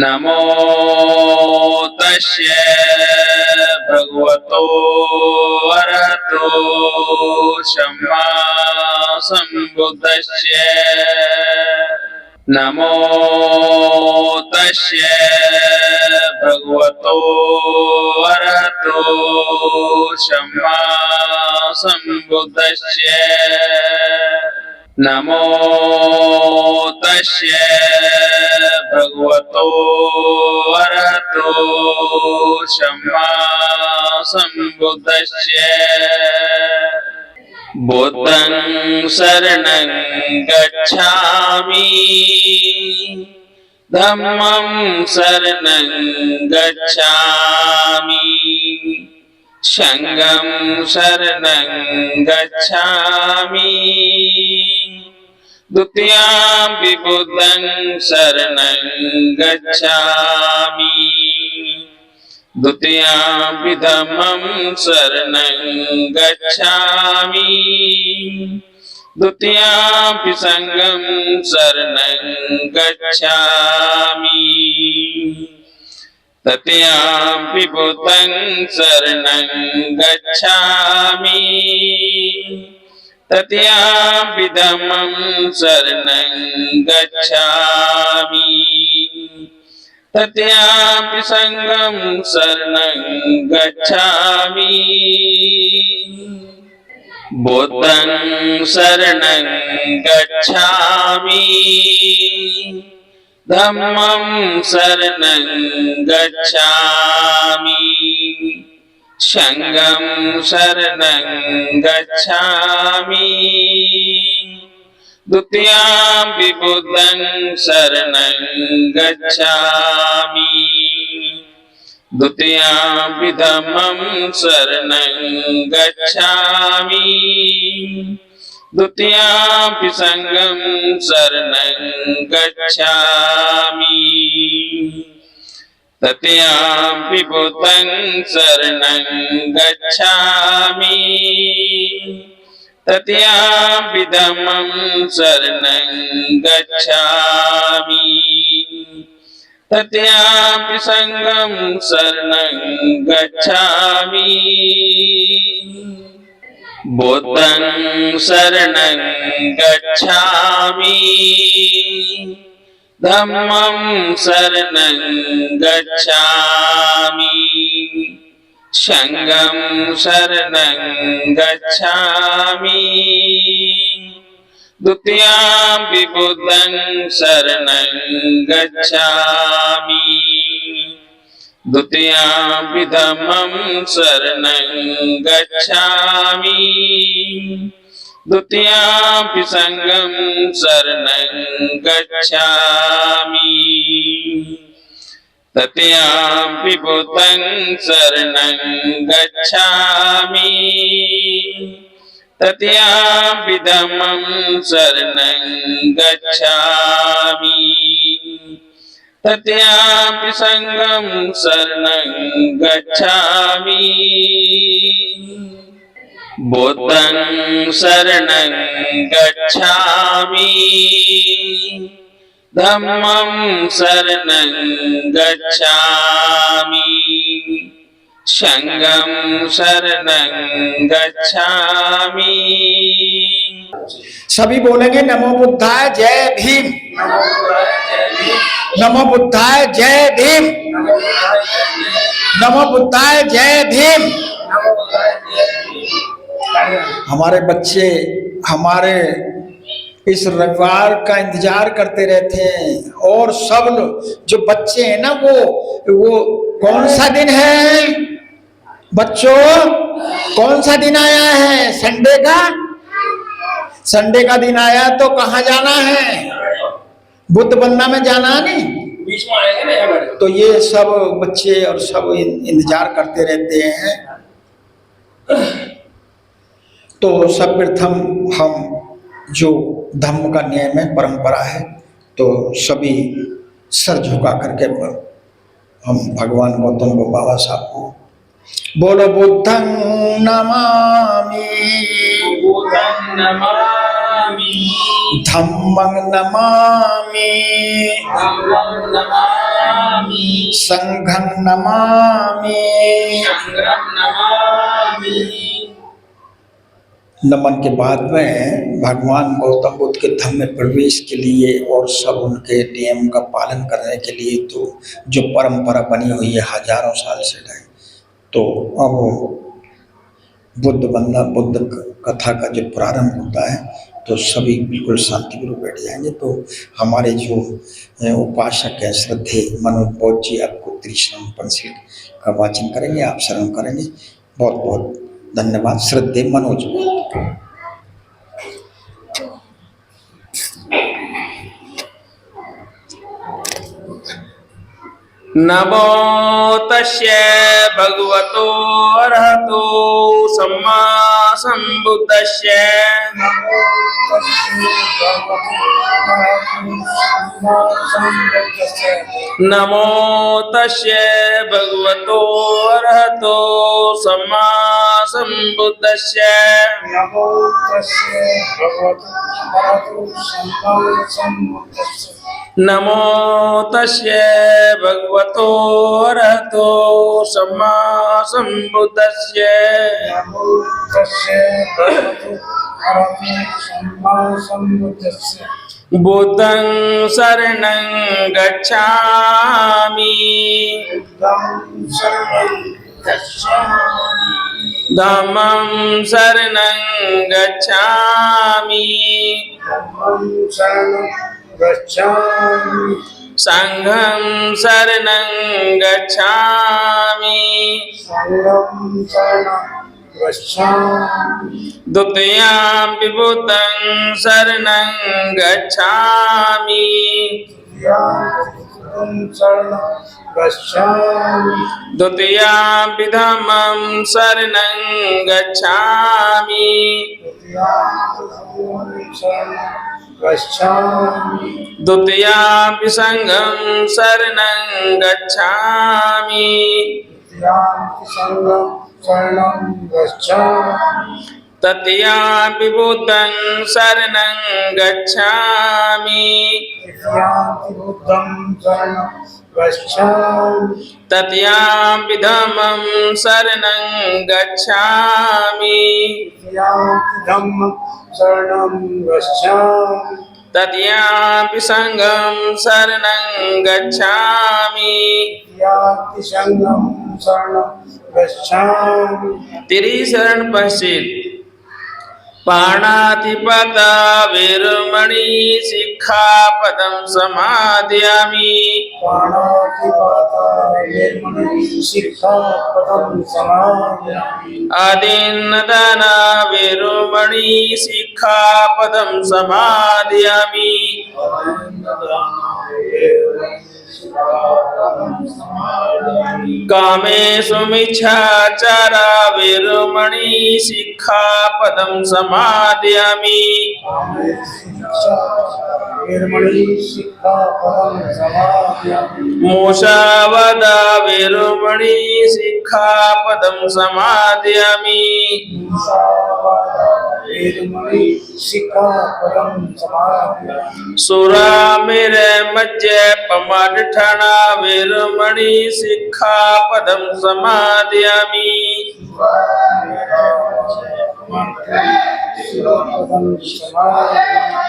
नमो तस्यै भगवतो अरहतो सम्मा सम्बुद्धस्यै। नमो तस्यै भगवतो अरहतो सम्मा सम्बुद्धस्यै। नमो तस्यै भगवतो अरहतो सम्मा सम्बुद्धस्यै। बुद्धं शरणं गच्छामि धम्मं शरणं गच्छामि संघं शरणं गच्छामि द्वितीयंपि बुद्धं शरणं गच्छामि द्वितीयंपि धम्मं शरणं गच्छामि द्वितीयंपि संघं शरणं गच्छामि तृतीयंपि बुद्धं शरणं गच्छामि तृतीयंपि धम्मं शरणं गच्छामि तृतीयंपि संघं शरणं गच्छामि। बुद्धं शरणं गच्छामि धम्मं शरणं गच्छामि संघं शरणं गच्छामि द्वितीयंपि बुद्धं शरणं गच्छामि द्वितीयंपि धम्मं शरणं गच्छामि द्वितीयंपि संघं शरणं गच्छामि तृतीयंपि बुद्धं शरणं गच्छामि तृतीयंपि धम्मं शरणं गच्छामि तृतीयंपि संघं शरणं गच्छामि। बुद्धं शरणं गच्छामि धम्मं शरणं गच्छामि संघं शरणं गच्छामि द्वितीयंपि बुद्धं शरणं गच्छामि द्वितीयंपि धम्मं शरणं गच्छामि द्वितीयंपि संघं शरणं गच्छामि तृतीयंपि बुद्धं शरणं गच्छामि तृतीयंपि धम्मं शरणं गच्छामि तृतीयंपि संघं शरणं गच्छामि। बुद्धं शरणं गच्छामि धम्मं शरणं गच्छामि संघं शरणं गच्छामि। सभी बोलेंगे नमो बुद्धाय जय भीम, नमो बुद्धाय जय भीम, नमो बुद्धाय जय भीम। हमारे बच्चे हमारे इस रविवार का इंतजार करते रहते हैं और सब लोग जो बच्चे हैं ना वो कौन सा दिन है बच्चों, कौन सा दिन आया है? संडे का, संडे का दिन आया तो कहाँ जाना है? बुद्ध बनना में जाना है नहीं, बीच में आएंगे ना। तो ये सब बच्चे और सब इंतजार करते रहते हैं। तो सर्वप्रथम हम जो धर्म का नियम है, परंपरा है, तो सभी सर झुका करके हम भगवान गौतम बाबा साहब को बोलो बुद्धं नमामि, बुद्धं नमामि। धम्मं नमामि धम्मं नमामि संघं नमामि। संघं नमामि। नमन के बाद में भगवान गौतम बुद्ध के धम्म में प्रवेश के लिए और सब उनके नियम का पालन करने के लिए तो जो परंपरा बनी हुई है हजारों साल से रहे, तो अब बुद्ध वंदना बुद्ध कथा का जो प्रारंभ होता है तो सभी बिल्कुल शांतिपूर्वक बैठ जाएंगे। तो हमारे जो उपासक हैं श्रद्धे मनोज बौद्ध जी आपको त्रिशरण पंचशील का वाचन करेंगे, आप श्रवण करेंगे। बहुत बहुत धन्यवाद। श्रद्धे मनोज बौद्ध। नमो तस्य भगवतो अरहतो सम्मा सम्बुद्धस्य। नमो तस्य भगवतो अरहतो सम्मा सम्बुद्धस्य। नमो तस्य भगवतो अरहतो सम्मा सम्बुद्धस्य। नमो तस्य भगवतो अरहतो सम्मा सम्बुद्धस्य। नमो तस्य भगवतो अरहतो सम्मा सम्बुद्धस्य। बुद्धं शरणं गच्छामि बुद्धं शरणं गच्छामि। धम्मं शरणं गच्छामि धम्मं शरणं गच्छामि। संघं शरणं गच्छामि संघं शरणं गच्छामि। द्वितीयं बुद्धं शरणं गच्छामि बुद्धं शरणं गच्छामि। द्वितीयं धम्मं शरणं गच्छामि बुद्धं शरणं गच्छामि। द्वितीयं संघं शरणं गच्छामि संघं शरणं गच्छामि। तृतीयं बुद्धं शरणं गच्छामि बुद्धं शरणं गच्छामि। तृतीयं धम्मं शरणं गच्छामि धम्मं शरणं गच्छामि। तृतीयं संघं शरणं गच्छामि संघं शरणं गच्छामि। त्रिशरण पंचशील। पाणातिपाता वेरमणि सिक्खापदं समादयामि। पाणातिपाता वेरमणि सिक्खापदं समादयामि। आदिन्नदाना वेरमणि सिक्खापदं समादयामि। कामेषु मिच्छाचारा वेरमणि सिक्खापदं समादयामि। मूषावादा वेरमणि सिक्खापदं समादयामि। सुरामेरे मज्जे पमाडठाना वेरमणि सिक्खापदं समादयामि।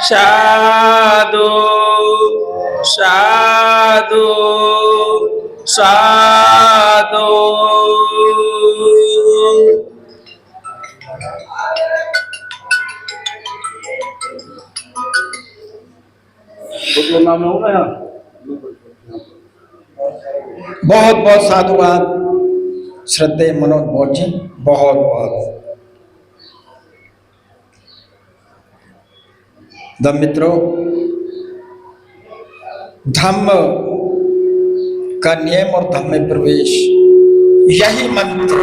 साधु साधु साधु। बहुत बहुत साधुवाद श्रद्धेय मनोज बौद्ध जी, बहुत बहुत। मित्रों, धम्म का नियम और धम्म में प्रवेश, यही मंत्र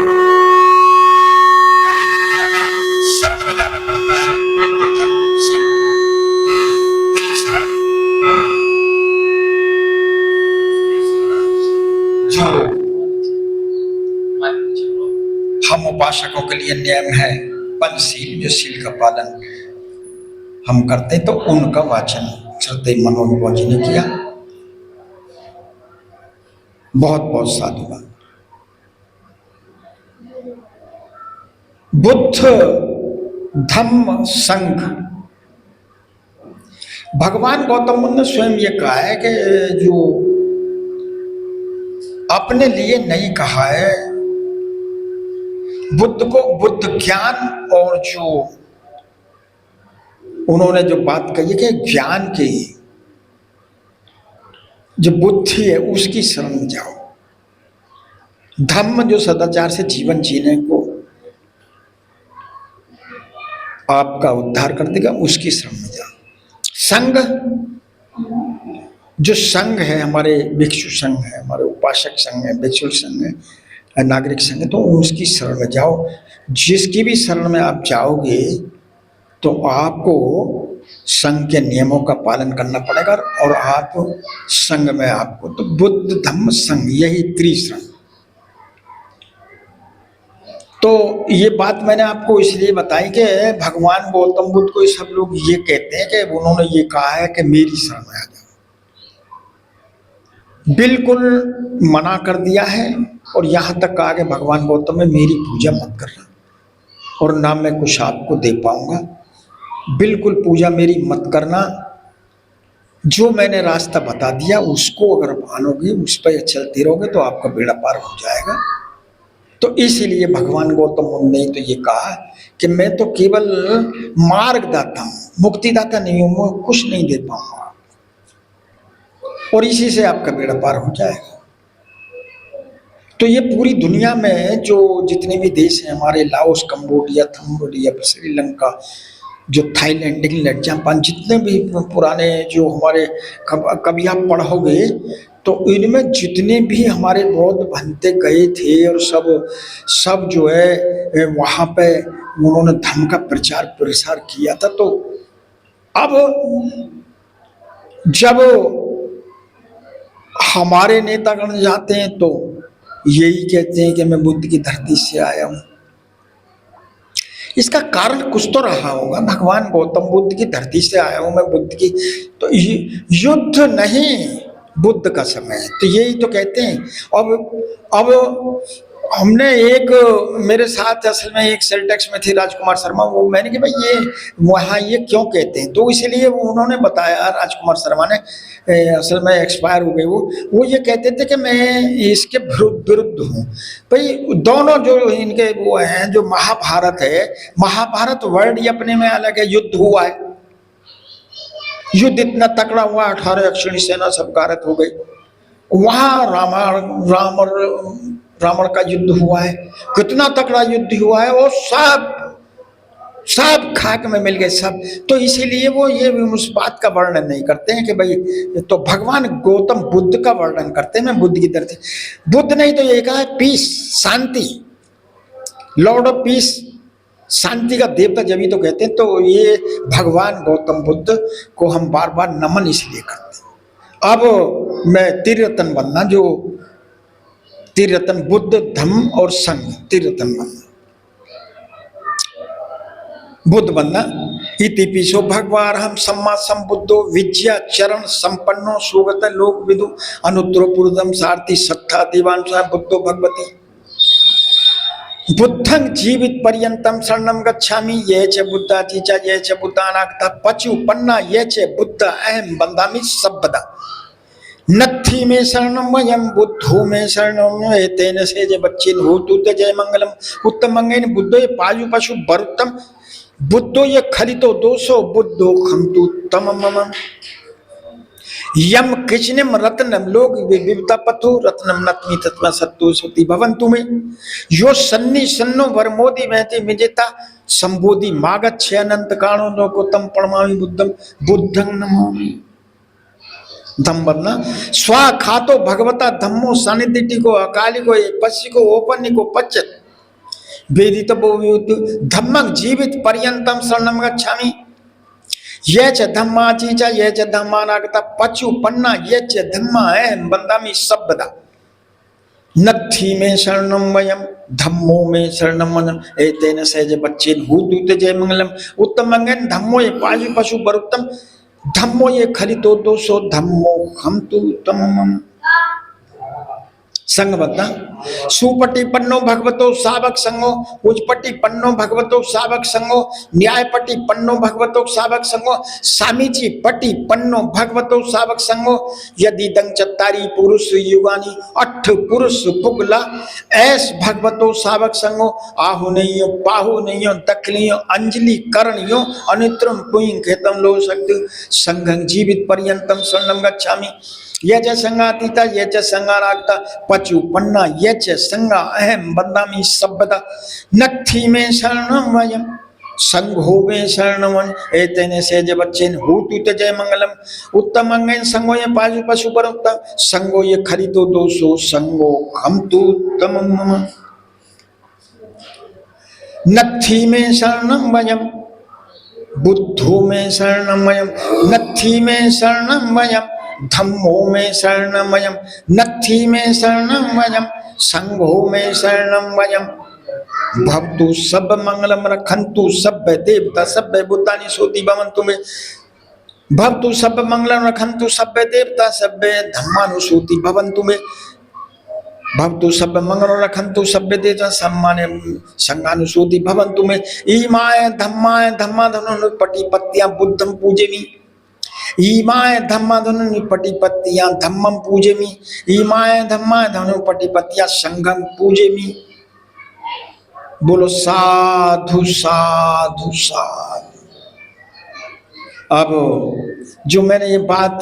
जो हम उपासकों के लिए नियम है, पंचशील, जो शील का पालन हम करते, तो उनका वाचन श्रद्धेय मनोविभव जी ने किया। बहुत बहुत साधुवाद। बुद्ध धम्म संघ, भगवान गौतम बुद्ध ने स्वयं ये कहा है कि जो अपने लिए नहीं कहा है, बुद्ध को बुद्ध ज्ञान और जो उन्होंने जो बात कही है कि ज्ञान की जो बुद्धि है उसकी शरण में जाओ, धम्म जो सदाचार से जीवन जीने को आपका उद्धार कर देगा उसकी शरण में जाओ। संघ, जो संघ है, हमारे भिक्षु संघ है, हमारे उपासक संघ है, भिक्षु संघ है, नागरिक संघ है, तो उसकी शरण में जाओ। जिसकी भी शरण में आप जाओगे तो आपको संघ के नियमों का पालन करना पड़ेगा और आप संघ में आपको, तो बुद्ध धम्म संघ यही त्रिशरण। तो ये बात मैंने आपको इसलिए बताई कि भगवान गौतम बुद्ध को सब लोग ये कहते हैं कि उन्होंने ये कहा है कि मेरी शरण में आ जाओ, बिल्कुल मना कर दिया है। और यहाँ तक कहा कि भगवान गौतम में मेरी पूजा मत करना और ना मैं कुछ आपको दे पाऊंगा, बिल्कुल पूजा मेरी मत करना। जो मैंने रास्ता बता दिया उसको अगर मानोगे, उस पर चलते रहोगे तो आपका बेड़ा पार हो जाएगा। तो इसीलिए भगवान गौतम बुद्ध ने तो ये कहा कि मैं तो केवल मार्गदाता हूँ, मुक्तिदाता नहीं हूँ, मैं कुछ नहीं दे पाऊंगा और इसी से आपका बेड़ा पार हो जाएगा। तो ये पूरी दुनिया में जो जितने भी देश हैं हमारे, लाओस, कंबोडिया, थम्बोडिया, श्रीलंका, जो थाईलैंड, इंग्लैंड, जापान, जितने भी पुराने जो हमारे कभी आप पढ़ोगे तो इनमें जितने भी हमारे बौद्ध भंते गए थे और सब जो है वहाँ पे उन्होंने धर्म का प्रचार प्रसार किया था। तो अब जब हमारे नेतागण जाते हैं तो यही कहते हैं कि मैं बुद्ध की धरती से आया हूँ। इसका कारण कुछ तो रहा होगा, भगवान गौतम बुद्ध की धरती से आया हूँ मैं, बुद्ध की, तो युद्ध नहीं बुद्ध का समय है, तो यही तो कहते हैं। अब हमने एक, मेरे साथ असल में एक सेल्टेक्स में थे राजकुमार शर्मा, वो मैंने कि भाई ये वहाँ ये क्यों कहते हैं, तो इसलिए वो उन्होंने बताया, राजकुमार शर्मा ने, असल में एक्सपायर हो गए वो ये कहते थे कि मैं इसके विरुद्ध हूँ। भाई दोनों जो इनके वो हैं, जो महाभारत है, महाभारत वर्ड ही अपने में अलग है, युद्ध हुआ है, युद्ध इतना तकड़ा हुआ, 18 अक्षौणी सेना सब गारत हो गई। वहाँ रावण का युद्ध हुआ है, कितना तकड़ा युद्ध हुआ है, और सब खाक में मिल गए सब। तो इसीलिए वो ये उस बात का वर्णन नहीं करते हैं कि भाई, तो भगवान गौतम बुद्ध का वर्णन करते हैं, मैं बुद्ध की धरती। बुद्ध नहीं तो ये कहा है पीस, शांति, लॉर्ड ऑफ पीस, शांति का देवता जब ही तो कहते हैं। तो ये भगवान गौतम बुद्ध को हम बार बार नमन इसलिए करते हैं। अब मैं त्रिरत्न बनना, जो त्रिरत्न बुद्ध धम्म और संघ, त्रिरत्न बनना, बुद्ध बनना। इति पिछो भगवान हम सम्मा संबुद्धो विद्या चरण संपन्नो सुगत लोक विदु अनुत्तरो पुरुषम सारथी सत्ता देवांशा बुद्धो भगवती बुद्धं जीवित पर्यंतम शरणम गच्छामि ये च बुद्धा चीचा ये च बुद्धानागता पचुपन्ना ये च बुद्ध अहम बंधामि सबदा नत्थी में शरणम वयम बुद्धो में शरणम तेन से जय बच्चिन होतु ते जय मंगलम उत्तम मंगेन बुद्धो ये पायु पशु बरुत्तम बुद्धो ये खलितो दोषो बुद्धो खमतु तम मम यम कृष्णम रत्नम लोक विविधता पथु रत्नम नत्मि तत्व सत्तु सुति भवन्तु में यो सन्नि सन्नो वरमोदि महति विजेता संबोधि मागच्छ अनंत काणो लोकोत्तम प्रणमामि बुद्धं बुद्धं नमामि। धम्म बनना स्वा खातो भगवता धम्मो सानिधिति को अकाली को पश्य को ओपन्नी को पच्चत वेदित धम्मं जीवित पर्यंतम शरणम गच्छामि ये च धम्मा चीचा ये च धम्मा नागता पचुपन्ना ये च धम्मा है बंदामी सबदा नत्थी में शरणम वयम धम्मो में शरणम वयम एतेन सहज बच्चेन हूतुते जय मंगलम उत्तमंगन धम्मो ये पाशु पशु बरुत्तम धम्मो ये खरितो दोषो धम्मो हम तु तमम संग बता सुपटी पन्नो भगवतो सावक संगो उजपटी पन्नो भगवतो सावक संगो न्यायपटी पन्नो भगवतो सावक संगो सामीची पटी पन्नो भगवतो सावक संगो यदि दंग चत्तारी पुरुष युगानी अठ पुरुष पुगला ऐस भगवतो सावक संगो आहु नहीं पाहु नहीं दखलियो अंजलि करणियो अनित्रम पुइं खेतम लो शक्ति संघं जीवित पर्यंतम शरणम गच्छामि यच संगातीता यच संगारागता पचु पन्ना यच संगा अहम बंदामी सब्बदा नत्थी में शरणम वयम संघो में शरणम एतेने सेज बच्चेन हूतुते जय मंगलम उत्तमंगेन संगो ये पाशु पशु परम संगो ये खरितो दोषो संगो हम तु तमम नत्थी में शरणम वयम बुद्धो में शरणम वयम नत्थी में शरणम वयम धम्मो में शरणम वयम नत्थी में शरणम वयम संघो में शरणम वयम भवतु सब मंगलम रखन्तु सब देवता सब भूतानि सोति भवन्तु मे भवतु सब मंगलम रखन्तु सब देवता सब धम्मानुसूति भवन्तु मे भवतु सब मंगलम रखन्तु सब देवता सम्माने संगानुसूति भवन्तु मे ईमाय धम्माय धम्माधनु पटिपत्या बुद्धं पूजेमि ईमाय धम्मा धनु पटिपत्तियां धम्मम पूजेमि ईमाय धम्मा धनु पटिपत्तियां संगम पूजेमि बोलो साधु साधु साधु। अब जो मैंने ये बात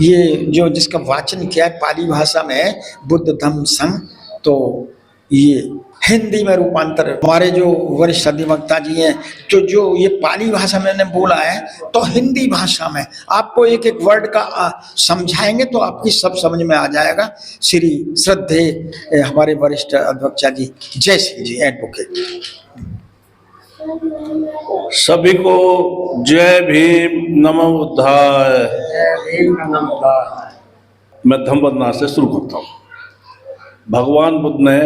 ये जो जिसका वाचन किया है पाली भाषा में बुद्ध धम्म संघ तो ये हिंदी में रूपांतर हमारे जो वरिष्ठ अधिवक्ता जी हैं जो ये पाली भाषा में मैंने बोला है तो हिंदी भाषा में आपको एक एक वर्ड का समझाएंगे तो आपकी सब समझ में आ जाएगा। श्री श्रद्धे हमारे वरिष्ठ अधिवक्ता जी जय सिंह जी एडवोकेट। सभी को जय भीम नमो बुद्धाय। मैं धम्मवंदना से शुरू करता हूँ। भगवान बुद्ध ने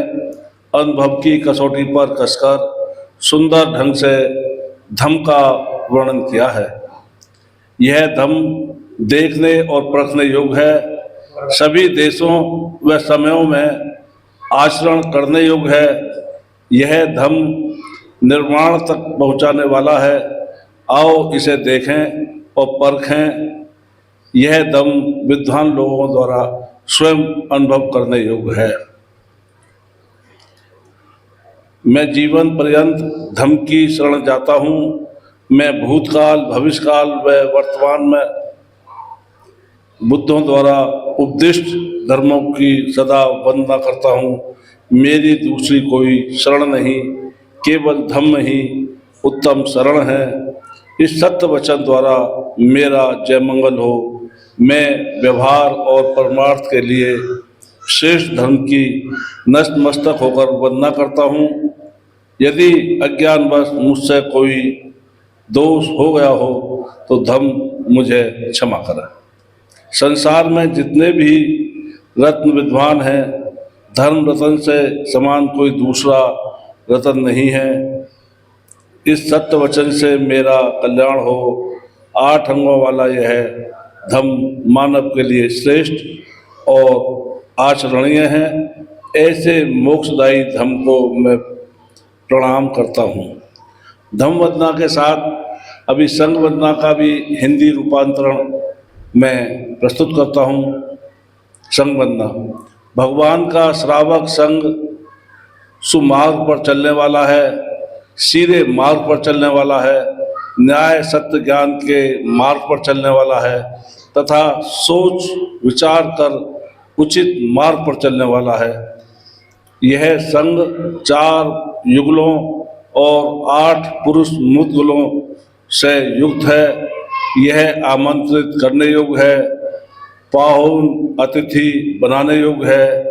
अनुभव की कसौटी पर कसकर सुंदर ढंग से धम्म का वर्णन किया है। यह धम्म देखने और परखने योग्य है, सभी देशों व समयों में आचरण करने योग्य है। यह धम्म निर्वाण तक पहुँचाने वाला है। आओ इसे देखें और परखें। यह धम्म विद्वान लोगों द्वारा स्वयं अनुभव करने योग्य है। मैं जीवन पर्यंत धम्म की शरण जाता हूँ। मैं भूतकाल भविष्यकाल व वर्तमान में बुद्धों द्वारा उपदिष्ट धर्मों की सदा वंदना करता हूँ। मेरी दूसरी कोई शरण नहीं, केवल धम्म ही उत्तम शरण है। इस सत्य वचन द्वारा मेरा जय मंगल हो। मैं व्यवहार और परमार्थ के लिए श्रेष्ठ धर्म की नतमस्तक होकर वंदना करता हूँ। यदि अज्ञानवश मुझसे कोई दोष हो गया हो तो धम्म मुझे क्षमा करें। संसार में जितने भी रत्न विद्वान हैं, धर्म रत्न से समान कोई दूसरा रत्न नहीं है। इस सत्य वचन से मेरा कल्याण हो। 8 अंगों वाला यह धम्म मानव के लिए श्रेष्ठ और आचरणीय है। ऐसे मोक्षदायी धम्म को मैं प्रणाम करता हूँ। धम्म वंदना के साथ अभी संघ वंदना का भी हिंदी रूपांतरण मैं प्रस्तुत करता हूँ। संघ वंदना। भगवान का श्रावक संघ सुमार्ग पर चलने वाला है, सीधे मार्ग पर चलने वाला है, न्याय सत्य ज्ञान के मार्ग पर चलने वाला है तथा सोच विचार कर उचित मार्ग पर चलने वाला है। यह संघ 4 युगलों और 8 पुरुष मुद्गलों से युक्त है। यह आमंत्रित करने योग्य है, पाहुन अतिथि बनाने योग्य है,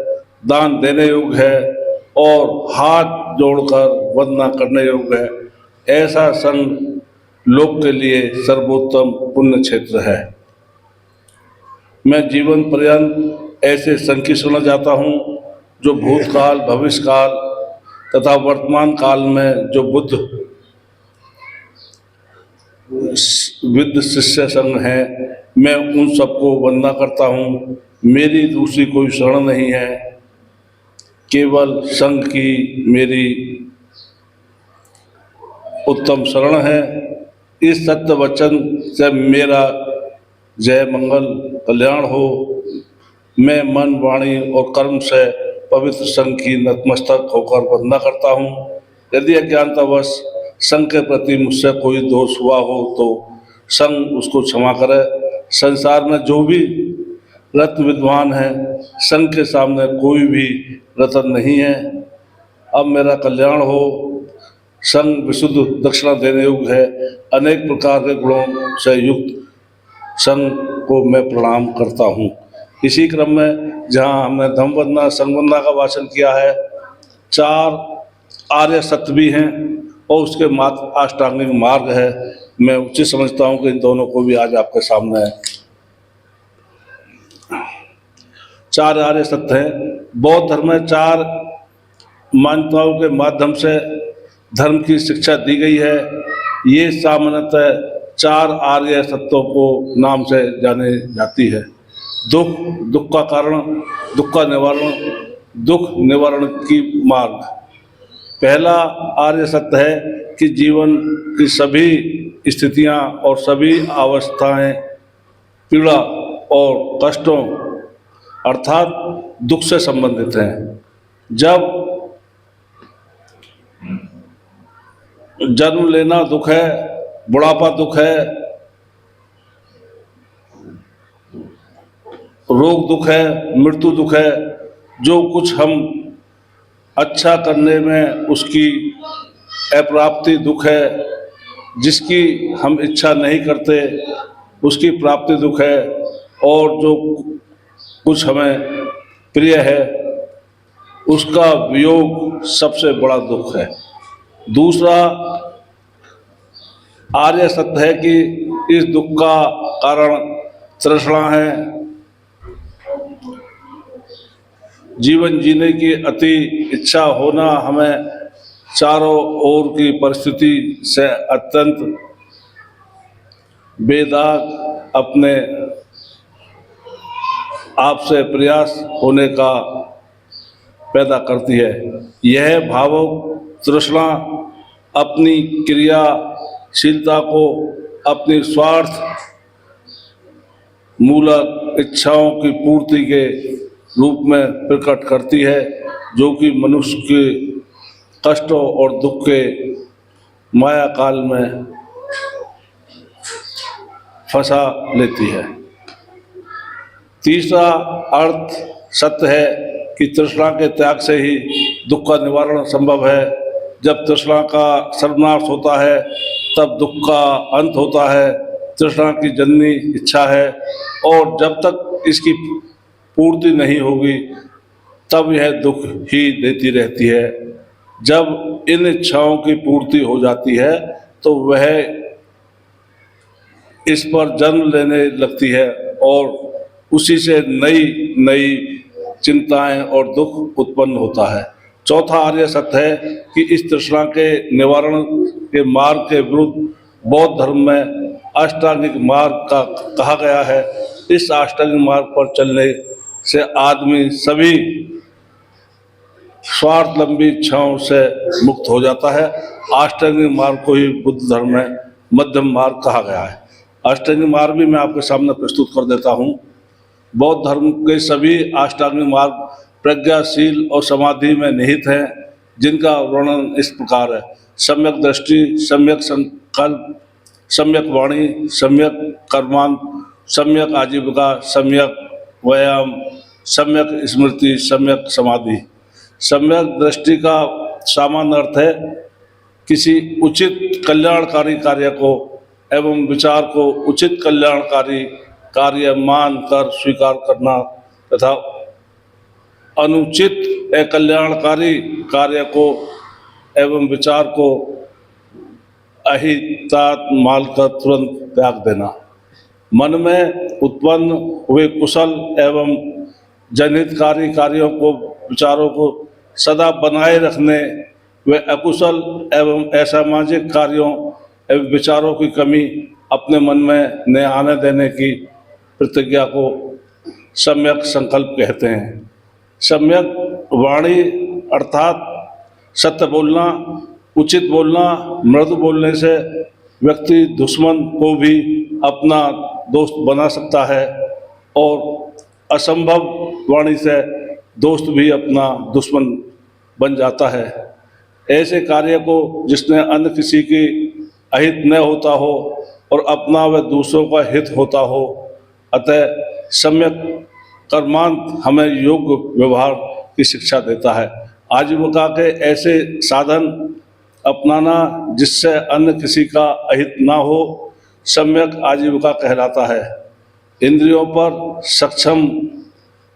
दान देने योग्य है और हाथ जोड़कर वंदना करने योग्य है। ऐसा संघ लोक के लिए सर्वोत्तम पुण्य क्षेत्र है। मैं जीवन पर्यंत ऐसे संघ की शरण जाता हूँ जो भूतकाल, भविष्यकाल तथा वर्तमान काल में जो बुद्ध शिष्य संघ है, मैं उन सबको वंदना करता हूँ। मेरी दूसरी कोई शरण नहीं है, केवल संघ की मेरी उत्तम शरण है। इस सत्य वचन से मेरा जय मंगल कल्याण हो। मैं मन, वाणी और कर्म से पवित्र संघ की नतमस्तक होकर वंदना करता हूँ। यदि अज्ञानतावश संघ के प्रति मुझसे कोई दोष हुआ हो तो संघ उसको क्षमा करे। संसार में जो भी रत्न विद्वान है, संघ के सामने कोई भी रत्न नहीं है। अब मेरा कल्याण हो। संघ विशुद्ध दक्षिणा देने योग्य है। अनेक प्रकार के गुणों से युक्त संघ को मैं प्रणाम करता हूँ। इसी क्रम में जहाँ हमने धम्म वंदना, संघ वंदना का वाचन किया है, 4 आर्य सत्य भी हैं और उसके अष्टांगिक मार्ग है। मैं उचित समझता हूँ कि इन दोनों को भी आज आपके सामने है। 4 आर्य सत्य हैं। बौद्ध धर्म में 4 मान्यताओं के माध्यम से धर्म की शिक्षा दी गई है। ये सामान्यतः 4 आर्य सत्यों को नाम से जाने जाती है। दुख, दुख का कारण, दुख का निवारण, दुख निवारण की मार्ग। पहला आर्य सत्य है कि जीवन की सभी स्थितियां और सभी अवस्थाएं पीड़ा और कष्टों अर्थात दुख से संबंधित हैं। जब जन्म लेना दुख है, बुढ़ापा दुख है, रोग दुख है, मृत्यु दुख है। जो कुछ हम अच्छा करने में उसकी अप्राप्ति दुख है, जिसकी हम इच्छा नहीं करते उसकी प्राप्ति दुख है, और जो कुछ हमें प्रिय है उसका वियोग सबसे बड़ा दुख है। दूसरा आर्य सत्य है कि इस दुख का कारण तृष्णा है। जीवन जीने की अति इच्छा होना हमें चारों ओर की परिस्थिति से अत्यंत बेदाग अपने आप से प्रयास होने का पैदा करती है। यह भावुक तृष्णा अपनी क्रियाशीलता को अपनी स्वार्थ मूलक इच्छाओं की पूर्ति के रूप में प्रकट करती है, जो कि मनुष्य के कष्टों और दुख के माया काल में फंसा लेती है। तीसरा अर्थ सत्य है कि तृष्णा के त्याग से ही दुख का निवारण संभव है। जब तृष्णा का सर्वनाश होता है तब दुख का अंत होता है। तृष्णा की जननी इच्छा है और जब तक इसकी पूर्ति नहीं होगी तब यह दुख ही देती रहती है। जब इन इच्छाओं की पूर्ति हो जाती है तो वह इस पर जन्म लेने लगती है और उसी से नई नई चिंताएं और दुख उत्पन्न होता है। चौथा आर्य सत्य है कि इस तृष्णा के निवारण के मार्ग के विरुद्ध बौद्ध धर्म में अष्टांगिक मार्ग का कहा गया है। इस अष्टांगिक मार्ग पर चलने से आदमी सभी स्वार्थलंबी इच्छाओं से मुक्त हो जाता है। अष्टांगिक मार्ग को ही बुद्ध धर्म में मध्यम मार्ग कहा गया है। अष्टांगिक मार्ग भी मैं आपके सामने प्रस्तुत कर देता हूँ। बौद्ध धर्म के सभी अष्टांगिक मार्ग प्रज्ञाशील और समाधि में निहित हैं, जिनका वर्णन इस प्रकार है: सम्यक दृष्टि, सम्यक संकल्प, सम्यक वाणी, सम्यक कर्मान, सम्यक आजीविका, सम्यक व्यायाम, सम्यक स्मृति, सम्यक समाधि। सम्यक दृष्टि का सामान्य अर्थ है किसी उचित कल्याणकारी कार्य को एवं विचार को उचित कल्याणकारी कार्य मान कर स्वीकार करना तथा अनुचित अकल्याणकारी कार्य को एवं विचार को अहितात मानकर तुरंत त्याग देना। मन में उत्पन्न हुए कुशल एवं जनहितकारी कार्यों को विचारों को सदा बनाए रखने व अकुशल एवं असामाजिक कार्यों एवं विचारों की कमी अपने मन में न आने देने की प्रतिज्ञा को सम्यक संकल्प कहते हैं। सम्यक वाणी अर्थात सत्य बोलना, उचित बोलना, मृदु बोलने से व्यक्ति दुश्मन को भी अपना दोस्त बना सकता है और असंभव वाणी से दोस्त भी अपना दुश्मन बन जाता है। ऐसे कार्य को जिसने अन्य किसी की अहित न होता हो और अपना व दूसरों का हित होता हो, अतः सम्यक कर्मांत हमें योग्य व्यवहार की शिक्षा देता है। आजीविका के ऐसे साधन अपनाना जिससे अन्य किसी का अहित ना हो, सम्यक आजीविका कहलाता है। इंद्रियों पर सक्षम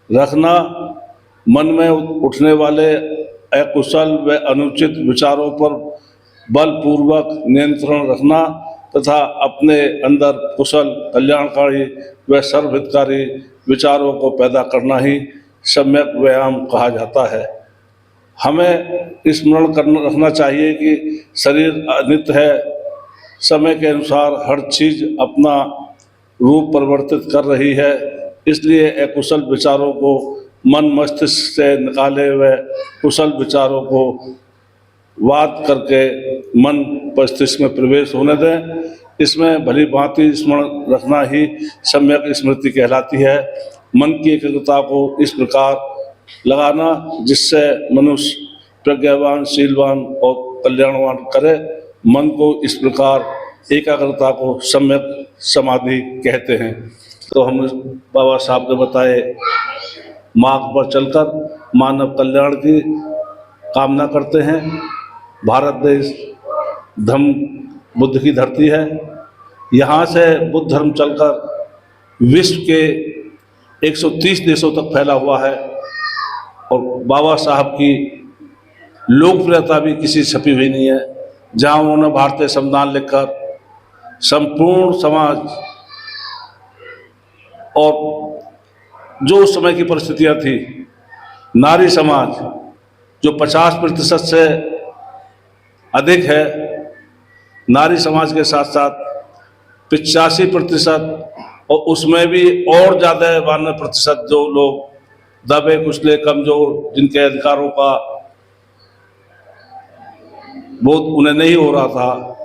रखना, मन में उठने वाले अकुशल व अनुचित विचारों पर बलपूर्वक नियंत्रण रखना तथा अपने अंदर कुशल, कल्याणकारी व सर्वहितकारी विचारों को पैदा करना ही सम्यक व्यायाम कहा जाता है। हमें स्मरण करना रखना चाहिए कि शरीर अनित्य है, समय के अनुसार हर चीज़ अपना रूप परिवर्तित कर रही है, इसलिए अकुशल विचारों को मन मस्तिष्क से निकाले हुए कुशल विचारों को वाद करके मन मस्तिष्क में प्रवेश होने दें। इसमें भली भांति स्मरण रखना ही सम्यक स्मृति कहलाती है। मन की एकाग्रता को इस प्रकार लगाना जिससे मनुष्य प्रज्ञावान, शीलवान और कल्याणवान करे। मन को इस प्रकार एकाग्रता को सम्यक समाधि कहते हैं। तो हम बाबा साहब के बताए मार्ग पर चलकर मानव कल्याण की कामना करते हैं। भारत देश धम्म बुद्ध की धरती है। यहाँ से बुद्ध धर्म चलकर विश्व के 130 देशों तक फैला हुआ है और बाबा साहब की लोकप्रियता भी किसी छपी हुई नहीं है। जहाँ उन्होंने भारतीय संविधान लिखकर संपूर्ण समाज और जो उस समय की परिस्थितियाँ थी, नारी समाज जो 50% से अधिक है, नारी समाज के साथ साथ 85% और उसमें भी और ज़्यादा 92% जो लोग दबे कुचले कमज़ोर, जिनके अधिकारों का बोध उन्हें नहीं हो रहा था,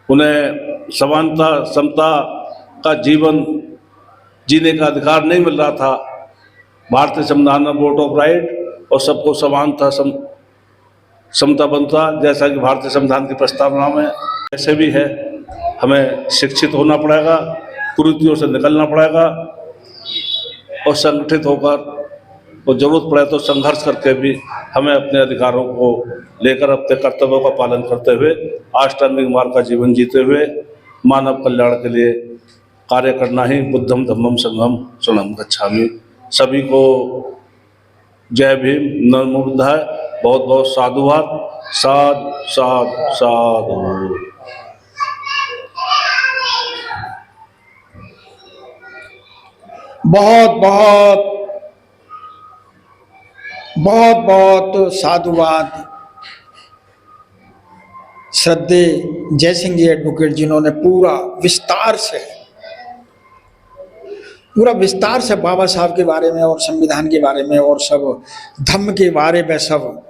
उन्हें समानता समता का जीवन जीने का अधिकार नहीं मिल रहा था। भारतीय संविधान में वोट ऑफ राइट और सबको समानता समता बनता, जैसा कि भारतीय संविधान की प्रस्तावना में ऐसे भी है। हमें शिक्षित होना पड़ेगा, कुरीतियों से निकलना पड़ेगा और संगठित होकर और जरूरत पड़े तो संघर्ष करके भी हमें अपने अधिकारों को लेकर अपने कर्तव्यों का पालन करते हुए अष्टांगिक मार्ग का जीवन जीते हुए मानव कल्याण के लिए कार्य करना ही बुद्धम धम्मम संघम शरणम गच्छामि। सभी को जय भीम, नमो बुद्धाय। बहुत बहुत साधुवाद। साधु साधु साधु। बहुत बहुत बहुत बहुत साधुवाद श्रद्धेय जयसिंह जी एडवोकेट, जिन्होंने पूरा विस्तार से बाबा साहब के बारे में और संविधान के बारे में और सब धम्म के बारे में सब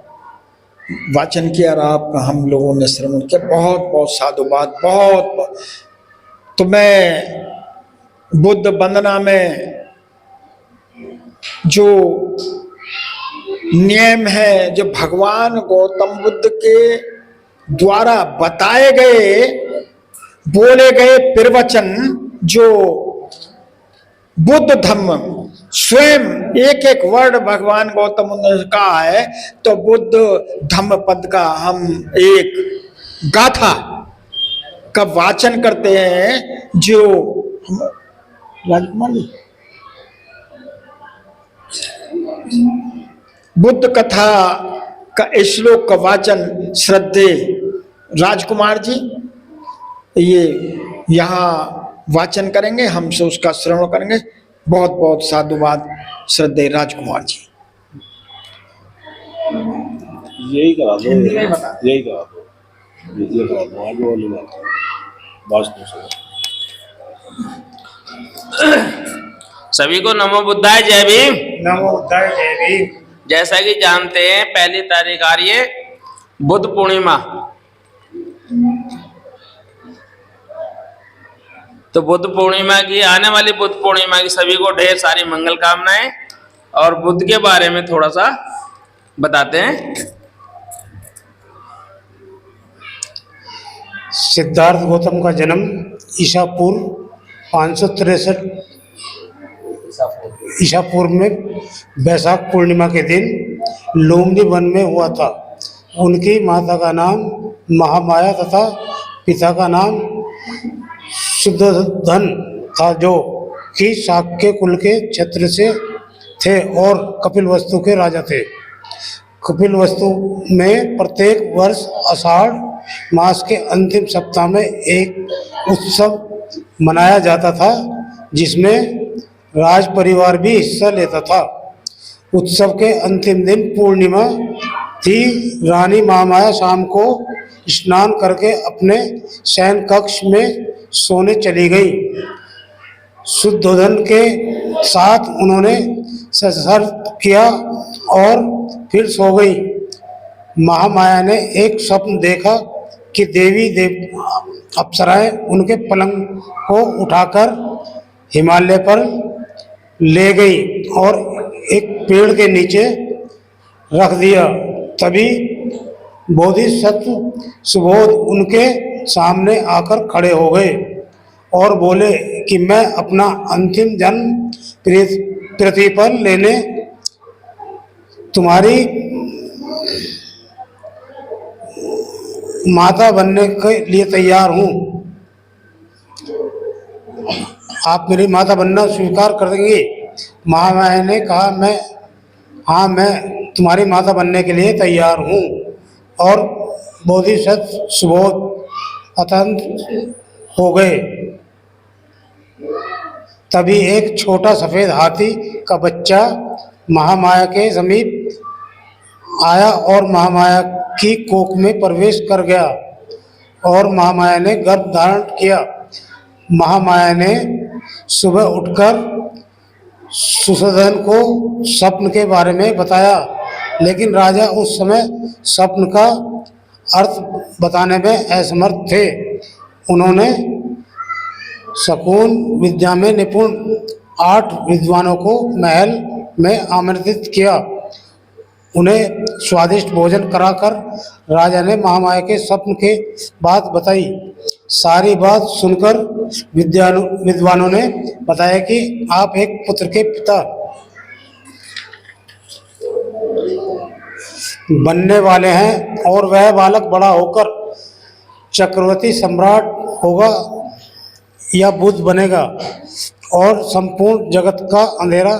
वाचन किया और आप हम लोगों ने श्रवण किया। बहुत बहुत साधुवाद। बहुत तो मैं बुद्ध वंदना में जो नियम है, जो भगवान गौतम बुद्ध के द्वारा बताए गए बोले गए प्रवचन, जो बुद्ध धम्म स्वयं एक एक वर्ड भगवान गौतम ने कहा है, तो बुद्ध धम्म पद का हम एक गाथा का वाचन करते हैं। जो राजकुमार जी बुद्ध कथा का श्लोक का वाचन श्रद्धेय राजकुमार जी ये यहाँ वाचन करेंगे, हमसे उसका श्रवण करेंगे। बहुत बहुत साधुवाद श्रद्धेय राजकुमार जी। यही करा दो, हिंदी में ही बता। यही करा दो, ये करा दो, आगे वाली बात बस दूसरा। सभी को नमो बुद्धाय, जय भीम। नमो बुद्धाय, जय भीम। जैसा कि जानते हैं, पहली तारीख आ रही है बुद्ध पूर्णिमा। तो बुद्ध पूर्णिमा की, आने वाली बुद्ध पूर्णिमा की सभी को ढेर सारी मंगल कामनाएं। और बुद्ध के बारे में थोड़ा सा बताते हैं। सिद्धार्थ गौतम का जन्म ईसा पूर्व 563 ईसा पूर्व में बैसाख पूर्णिमा के दिन लुम्बिनी वन में हुआ था। उनकी माता का नाम महामाया तथा पिता का नाम शुद्धोधन था, जो कि शाक्य कुल के क्षेत्र से थे और कपिलवस्तु के राजा थे। कपिलवस्तु में प्रत्येक वर्ष आषाढ़ मास के अंतिम सप्ताह में एक उत्सव मनाया जाता था, जिसमें राज परिवार भी हिस्सा लेता था। उत्सव के अंतिम दिन पूर्णिमा थी। रानी महामाया शाम को स्नान करके अपने शयन कक्ष में सोने चली गई। शुद्धोधन के साथ उन्होंने सत्संग किया और फिर सो गई। महामाया ने एक स्वप्न देखा कि देवी देव अप्सराएं उनके पलंग को उठाकर हिमालय पर ले गई और एक पेड़ के नीचे रख दिया। तभी बोधिसत्व सुबोध उनके सामने आकर खड़े हो गए और बोले कि मैं अपना अंतिम जन्म पृथ्वी पर लेने तुम्हारी माता बनने के लिए तैयार हूँ। आप मेरी माता बनना स्वीकार कर देंगे? महामाया ने कहा, मैं तुम्हारी माता बनने के लिए तैयार हूँ। और बोधिसत्व सुबोध अतंत हो गए। तभी एक छोटा सफेद हाथी का बच्चा महामाया के समीप आया और महामाया की कोख में प्रवेश कर गया और महामाया ने गर्भ धारण किया। महामाया ने सुबह उठकर सुशोधन को स्वप्न के बारे में बताया, लेकिन राजा उस समय स्वप्न का अर्थ बताने में असमर्थ थे। उन्होंने शकुन विद्या में निपुण 8 विद्वानों को महल में आमंत्रित किया। उन्हें स्वादिष्ट भोजन कराकर राजा ने महामाया के स्वप्न के बात बताई। सारी बात सुनकर विद्वानों ने बताया कि आप एक पुत्र के पिता बनने वाले हैं और वह बालक बड़ा होकर चक्रवर्ती सम्राट होगा या बुद्ध बनेगा और संपूर्ण जगत का अंधेरा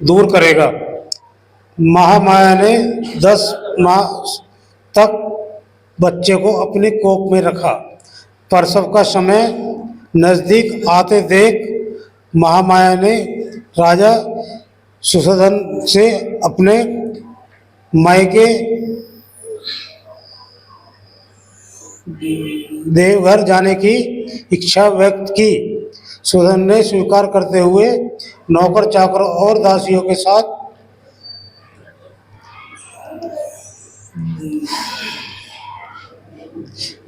दूर करेगा। महामाया ने 10 माह तक बच्चे को अपने कोख में रखा। प्रसव का समय नजदीक आते देख महामाया ने राजा सुशोधन से अपने मायके देवघर जाने की इच्छा व्यक्त की। सुशोधन ने स्वीकार करते हुए नौकर चाकरों और दासियों के साथ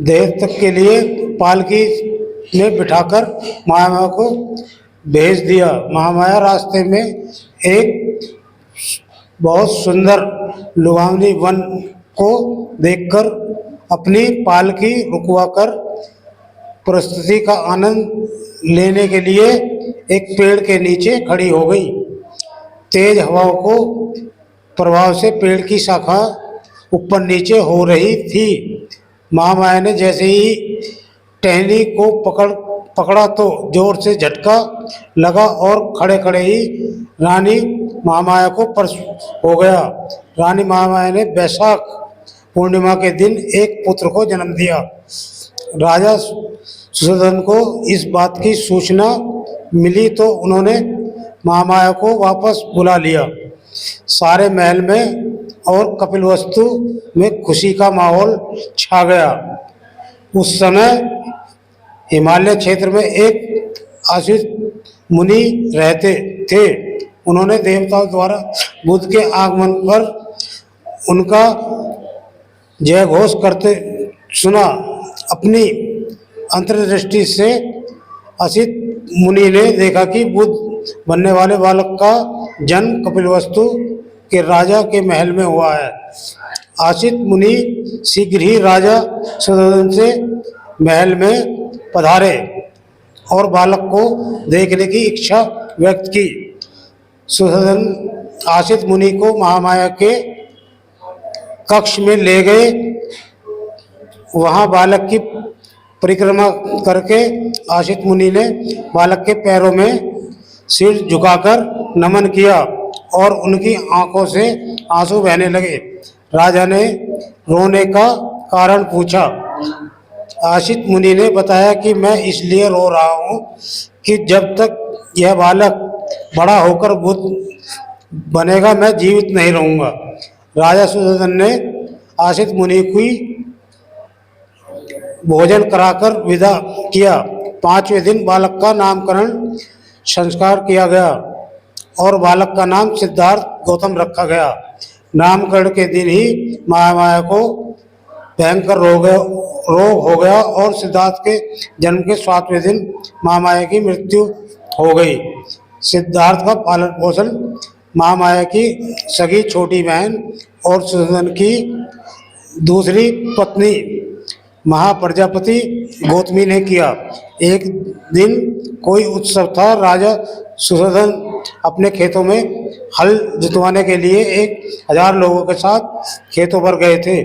देर तक के लिए पालकी में बिठाकर महामाया को भेज दिया। महामाया रास्ते में एक बहुत सुंदर लुभावनी वन को देखकर अपनी पालकी रुकवाकर प्रस्तुति का आनंद लेने के लिए एक पेड़ के नीचे खड़ी हो गई। तेज हवाओं को प्रभाव से पेड़ की शाखा ऊपर नीचे हो रही थी। महामाया ने जैसे ही टहनी को पकड़ा तो जोर से झटका लगा और खड़े खड़े ही रानी महामाया को स्पर्श हो गया। रानी महामाया ने बैसाख पूर्णिमा के दिन एक पुत्र को जन्म दिया। राजा सुशोधन को इस बात की सूचना मिली तो उन्होंने महामाया को वापस बुला लिया। सारे महल में और कपिलवस्तु में खुशी का माहौल छा गया। उस समय हिमालय क्षेत्र में एक आश्रित मुनि रहते थे। उन्होंने देवताओं द्वारा बुद्ध के आगमन पर उनका जय घोष करते सुना। अपनी अंतर्दृष्टि से असित मुनि ने देखा कि बुद्ध बनने वाले बालक का जन्म कपिलवस्तु के राजा के महल में हुआ है। आसित मुनि शीघ्र ही राजा सुदर्शन से महल में पधारे और बालक को देखने की इच्छा व्यक्त की। सुदर्शन आसित मुनि को महामाया के कक्ष में ले गए। वहां बालक की परिक्रमा करके आसित मुनि ने बालक के पैरों में सिर झुकाकर नमन किया और उनकी आंखों से आंसू बहने लगे। राजा ने रोने का कारण पूछा। आसित मुनि ने बताया कि मैं इसलिए रो रहा हूँ कि जब तक यह बालक बड़ा होकर बुद्ध बनेगा मैं जीवित नहीं रहूँगा। राजा सुदर्शन ने आसित मुनि की भोजन कराकर विदा किया। 5वें दिन बालक का नामकरण संस्कार किया गया और बालक का नाम सिद्धार्थ गौतम रखा गया। नामकरण के दिन ही महामाया को भयंकर रोग हो गया और सिद्धार्थ के जन्म के 7वें दिन महामाया की मृत्यु हो गई। सिद्धार्थ का पालन पोषण महामाया की सगी छोटी बहन और सुदर्शन की दूसरी पत्नी महाप्रजापति गौतमी ने किया। एक दिन कोई उत्सव था। राजा सुदर्शन अपने खेतों में हल जुतवाने के लिए 1000 लोगों के साथ खेतों पर गए थे।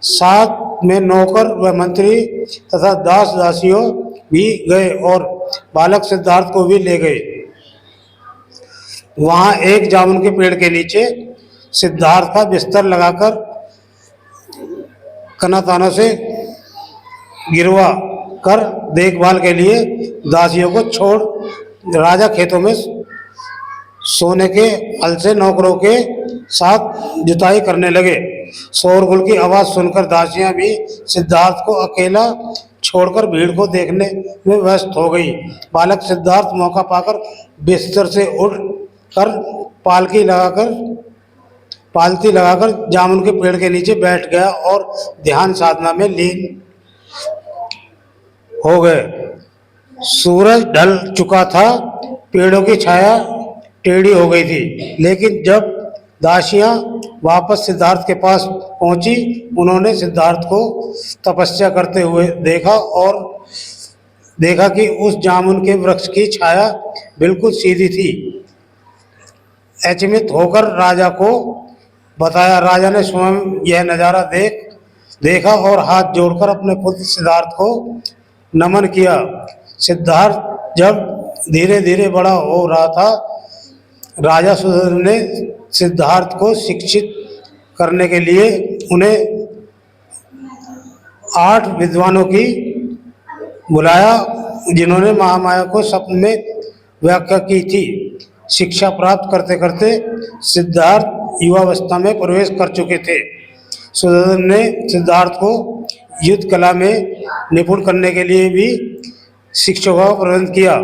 साथ में नौकर व मंत्री तथा दास दासियों भी गए और बालक सिद्धार्थ को भी ले गए। वहां एक जामुन के पेड़ के नीचे सिद्धार्थ का बिस्तर लगाकर कनातानों से गिरवा कर देखभाल के लिए दासियों को छोड़ राजा खेतों में सोने के हल से नौकरों के साथ जुताई करने लगे। शोरगुल की आवाज सुनकर दासियां भी सिद्धार्थ को अकेला छोड़कर भीड़ को देखने में व्यस्त हो गई। बालक सिद्धार्थ मौका पाकर बिस्तर से उठकर पालती लगाकर जामुन के पेड़ के नीचे बैठ गया और ध्यान साधना में लीन हो गए। सूरज ढल चुका था। पेड़ों की छाया टेढ़ी हो गई थी। लेकिन जब दासियां वापस सिद्धार्थ के पास पहुंची उन्होंने सिद्धार्थ को तपस्या करते हुए देखा और देखा कि उस जामुन के वृक्ष की छाया बिल्कुल सीधी थी। अचंभित होकर राजा को बताया। राजा ने स्वयं यह नज़ारा देखा और हाथ जोड़कर अपने पुत्र सिद्धार्थ को नमन किया। सिद्धार्थ जब धीरे धीरे बड़ा हो रहा था राजा सुदर्शन ने सिद्धार्थ को शिक्षित करने के लिए उन्हें 8 विद्वानों की बुलाया जिन्होंने महामाया को स्वप्न में व्याख्या की थी। शिक्षा प्राप्त करते करते सिद्धार्थ युवावस्था में प्रवेश कर चुके थे। सुदर्शन ने सिद्धार्थ को युद्ध कला में निपुण करने के लिए भी शिक्षकों का प्रबंध किया।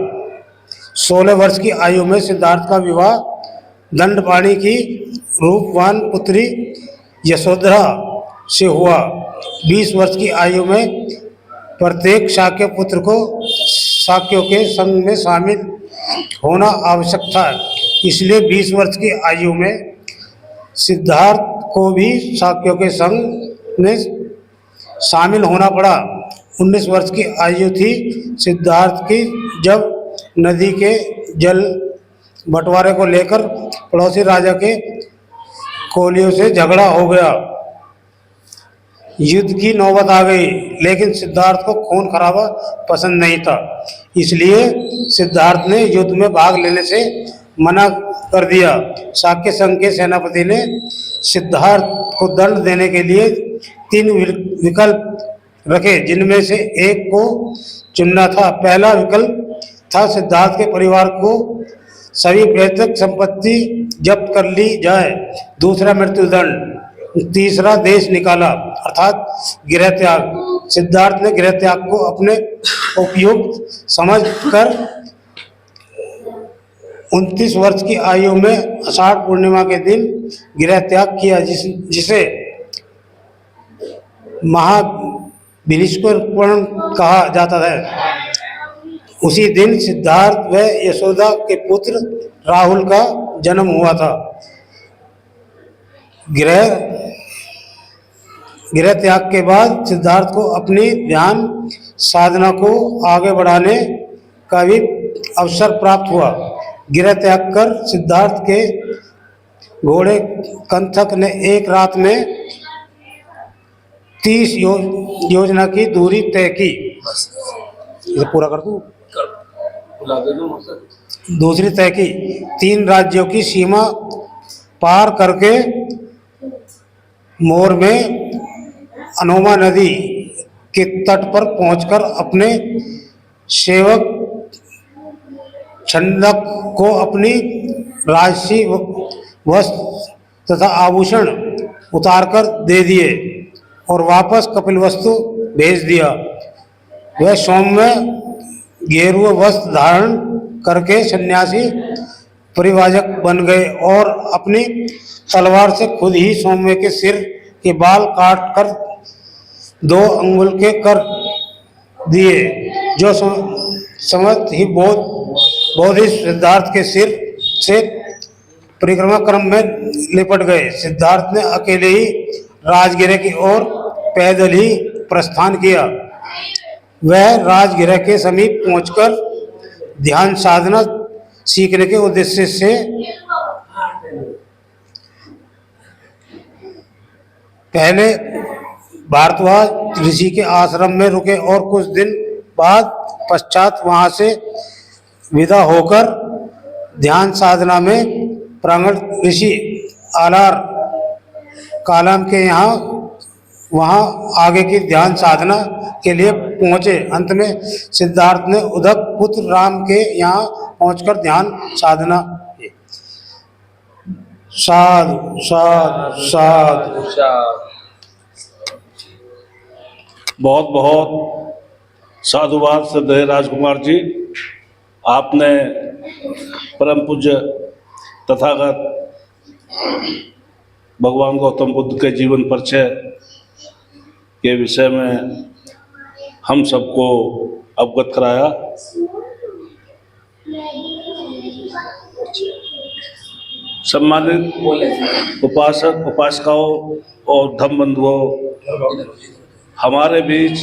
16 वर्ष की आयु में सिद्धार्थ का विवाह दंडपाणी की रूपवान पुत्री यशोधरा से हुआ। 20 वर्ष की आयु में प्रत्येक शाक्य पुत्र को शाक्यों के संग में शामिल होना आवश्यक था। इसलिए 20 वर्ष की आयु में सिद्धार्थ को भी शाक्यों के संग में शामिल होना पड़ा। 19 वर्ष की आयु थी सिद्धार्थ की जब नदी के जल बंटवारे को लेकर पड़ोसी राजा के कोलियों से झगड़ा हो गया। युद्ध की नौबत आ गई लेकिन सिद्धार्थ को खून खराबा पसंद नहीं था। इसलिए सिद्धार्थ ने युद्ध में भाग लेने से मना कर दिया। शाक्य संघ के सेनापति ने सिद्धार्थ को दंड देने के लिए 3 विकल्प रखे जिनमें से एक को चुनना था। पहला विकल्प था सिद्धार्थ के परिवार को सभी पैतृक संपत्ति जब्त कर ली जाए। दूसरा मृत्युदंड। तीसरा देश निकाला, अर्थात गृह त्याग। सिद्धार्थ ने गृह त्याग को अपने उपयुक्त समझकर 29 वर्ष की आयु में आषाढ़ पूर्णिमा के दिन गृह त्याग किया, जिसे महाबलिष्करण कहा जाता है। उसी दिन सिद्धार्थ व यशोदा के पुत्र राहुल का जन्म हुआ था। गृह त्याग के बाद सिद्धार्थ को अपनी ध्यान साधना को आगे बढ़ाने का भी अवसर प्राप्त हुआ। गृह त्याग कर सिद्धार्थ के घोड़े कंथक ने एक रात में 30 योजना की दूरी तय की। इसे पूरा कर दूं? दूसरी तय की 3 राज्यों की सीमा पार करके मोर में अनोमा नदी के तट पर पहुंचकर अपने सेवक छंदक को अपनी राजसी वस्त्र तथा आभूषण उतारकर दे दिए और वापस कपिलवस्तु भेज दिया। वह सौम्य गेरुआ वस्त्र धारण करके सन्यासी परिव्राजक बन गए और अपनी तलवार से खुद ही सौम्य के सिर के बाल काट कर 2 अंगुल के कर दिए, जो समझ ही बोधिसत्व सिद्धार्थ के सिर से परिक्रमा क्रम में लिपट गए। सिद्धार्थ ने अकेले ही राजगृह की ओर पैदल ही प्रस्थान किया। वह राजगृह के समीप पहुंचकर ध्यान साधना सीखने के उद्देश्य से पहले भारद्वाज ऋषि के आश्रम में रुके और कुछ दिन पश्चात वहां से विदा होकर ध्यान साधना में प्रांगण ऋषि आलार कालम के वहां आगे की ध्यान साधना के लिए पहुंचे। अंत में सिद्धार्थ ने उदक पुत्र राम के यहाँ पहुंचकर ध्यान साधना की। साधु साधु साधु। बहुत बहुत साधुवाद श्रद्धेय राजकुमार जी, आपने परम पूज्य तथागत भगवान गौतम बुद्ध के जीवन परिचय के विषय में हम सबको अवगत कराया। सम्मानित उपासक उपासिकाओं और धम्म बंधुओं, हमारे बीच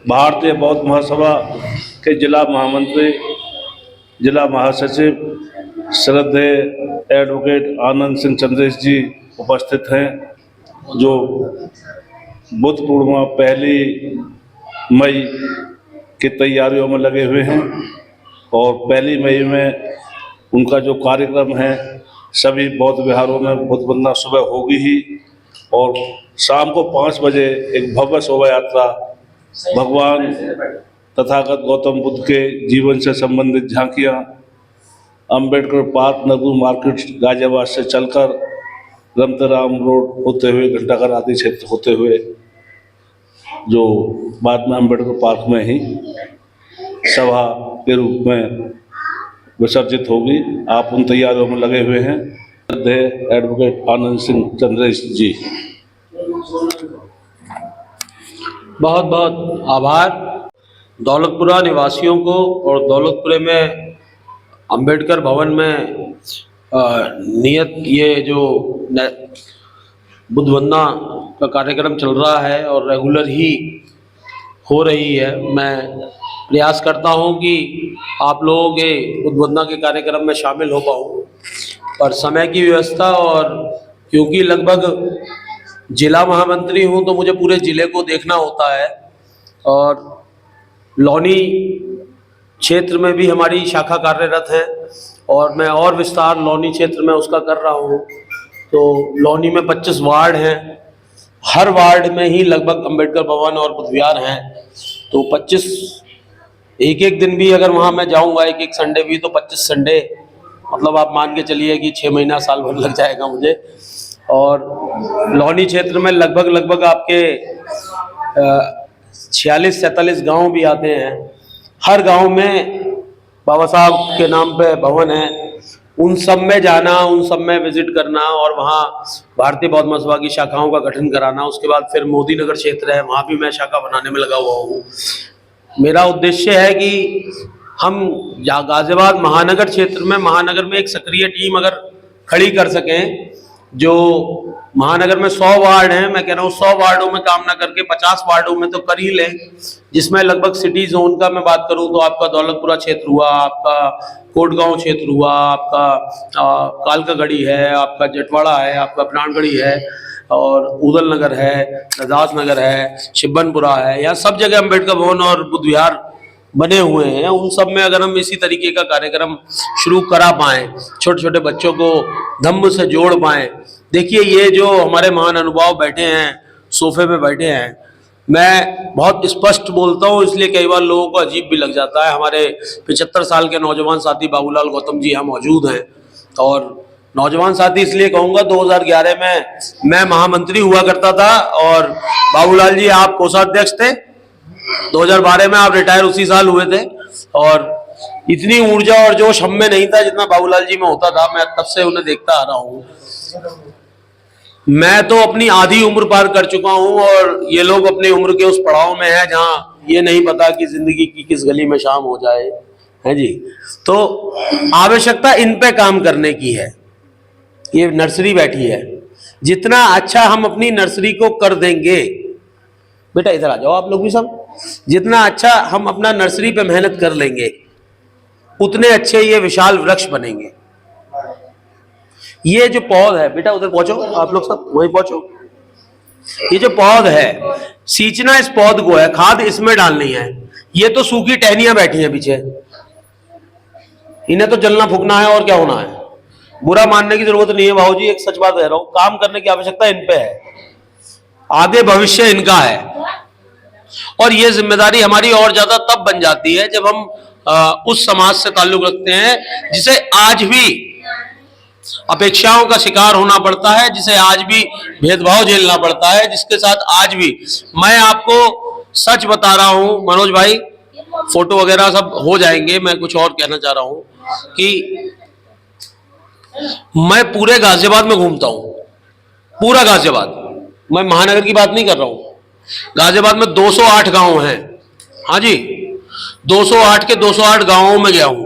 भारतीय बौद्ध महासभा के जिला महामंत्री, जिला महासचिव श्रद्धेय एडवोकेट आनंद सिंह चंद्रेश जी उपस्थित हैं, जो बुद्ध पूर्णिमा 1 मई की तैयारियों में लगे हुए हैं और 1 मई में उनका जो कार्यक्रम है सभी बौद्ध विहारों में बुद्ध वंदना सुबह होगी ही और शाम को 5 बजे एक भव्य शोभा यात्रा भगवान तथागत गौतम बुद्ध के जीवन से संबंधित झांकियाँ अंबेडकर पार्क, नगू मार्केट, गाजियाबाद से चलकर रमतराम रोड होते हुए घंटाघर आदि क्षेत्र होते हुए जो बाद में अंबेडकर पार्क में ही सभा के रूप में विसर्जित होगी। आप उन तैयारियों में लगे हुए हैं। एडवोकेट आनंद सिंह चंद्रेश जी। बहुत बहुत आभार दौलतपुरा निवासियों को और दौलतपुरे में अंबेडकर भवन में नियत ये जो बुद्ध वंदना का कार्यक्रम चल रहा है और रेगुलर ही हो रही है। मैं प्रयास करता हूं कि आप लोगों के बुद्ध वंदना के कार्यक्रम में शामिल हो पाऊँ, पर समय की व्यवस्था और क्योंकि लगभग जिला महामंत्री हूं तो मुझे पूरे ज़िले को देखना होता है और लौनी क्षेत्र में भी हमारी शाखा कार्यरत है और मैं और विस्तार लौनी क्षेत्र में उसका कर रहा हूँ। तो लौनी में 25 वार्ड हैं, हर वार्ड में ही लगभग अंबेडकर भवन और बुद्ध विहार हैं। तो 25 एक दिन भी अगर वहाँ मैं जाऊँगा, एक संडे भी, तो 25 संडे मतलब आप मान के चलिए कि 6 महीना साल भर लग जाएगा मुझे। और लौनी क्षेत्र में लगभग आपके 46-47 गांव भी आते हैं। हर गांव में बाबा साहब के नाम पे भवन है, उन सब में जाना, उन सब में विजिट करना और वहाँ भारतीय बौद्ध महासभा की शाखाओं का गठन कराना। उसके बाद फिर मोदी नगर क्षेत्र है, वहाँ भी मैं शाखा बनाने में लगा हुआ हूँ। मेरा उद्देश्य है कि हम गाजियाबाद महानगर क्षेत्र में, महानगर में एक सक्रिय टीम अगर खड़ी कर सकें, जो महानगर में 100 वार्ड हैं, मैं कह रहा हूँ 100 वार्डों में काम ना करके 50 वार्डों में तो कर ही लें, जिसमें लगभग सिटी जोन का मैं बात करूँ तो आपका दौलतपुरा क्षेत्र हुआ, आपका कोटगांव क्षेत्र हुआ, आपका कालकागढ़ी है, आपका जटवाड़ा है, आपका प्राणगढ़ी है और उदल नगर है, रजास नगर है, शिब्बनपुरा है। यहाँ सब जगह अम्बेडकर भवन और बुद्ध विहार बने हुए हैं। उन सब में अगर हम इसी तरीके का कार्यक्रम शुरू करा पाएँ, छोटे छोटे बच्चों को धम्म से जोड़ पाएँ। देखिए, ये जो हमारे महान अनुभव बैठे हैं, सोफे पे बैठे हैं, मैं बहुत स्पष्ट बोलता हूँ, इसलिए कई बार लोगों को अजीब भी लग जाता है। हमारे 75 साल के नौजवान साथी बाबूलाल गौतम जी यहाँ मौजूद हैं। और नौजवान साथी इसलिए कहूँगा, 2011 में मैं महामंत्री हुआ करता था और बाबूलाल जी आप कोषाध्यक्ष थे। 2012 में आप रिटायर उसी साल हुए थे और इतनी ऊर्जा और जोश हम में नहीं था जितना बाबूलाल जी में होता था। मैं तब से उन्हें देखता आ रहा हूँ। मैं तो अपनी आधी उम्र पार कर चुका हूं और ये लोग अपनी उम्र के उस पड़ाव में हैं जहां ये नहीं पता कि जिंदगी की किस गली में शाम हो जाए, है जी। तो आवश्यकता इन पे काम करने की है। ये नर्सरी बैठी है, जितना अच्छा हम अपनी नर्सरी को कर देंगे, बेटा इधर आ जाओ आप लोग भी सब, जितना अच्छा हम अपना नर्सरी पे मेहनत कर लेंगे, उतने अच्छे ये विशाल वृक्ष बनेंगे। ये जो पौध है, बेटा उधर पहुंचो, आप लोग सब वहीं पहुंचो। ये जो पौध है, सींचना इस पौध को है, खाद इसमें डालनी है। ये तो सूखी टहनियां बैठी हैं पीछे, इन्हें तो जलना फूकना है और क्या होना है। बुरा मानने की जरूरत नहीं है भाऊजी, एक सच बात कह रहा हूं, काम करने की आवश्यकता इन पे है, आगे भविष्य इनका है। और ये जिम्मेदारी हमारी और ज्यादा तब बन जाती है जब हम उस समाज से ताल्लुक रखते हैं जिसे आज भी अपेक्षाओं का शिकार होना पड़ता है, जिसे आज भी भेदभाव झेलना पड़ता है, जिसके साथ आज भी, मैं आपको सच बता रहा हूं मनोज भाई, फोटो वगैरह सब हो जाएंगे। मैं कुछ और कहना चाह रहा हूं कि मैं पूरे गाजियाबाद में घूमता हूं, पूरा गाजियाबाद, मैं महानगर की बात नहीं कर रहा हूं। गाजियाबाद में 208 गांव हैं, हाँ जी, 208 के 208 गांवों में गया हूं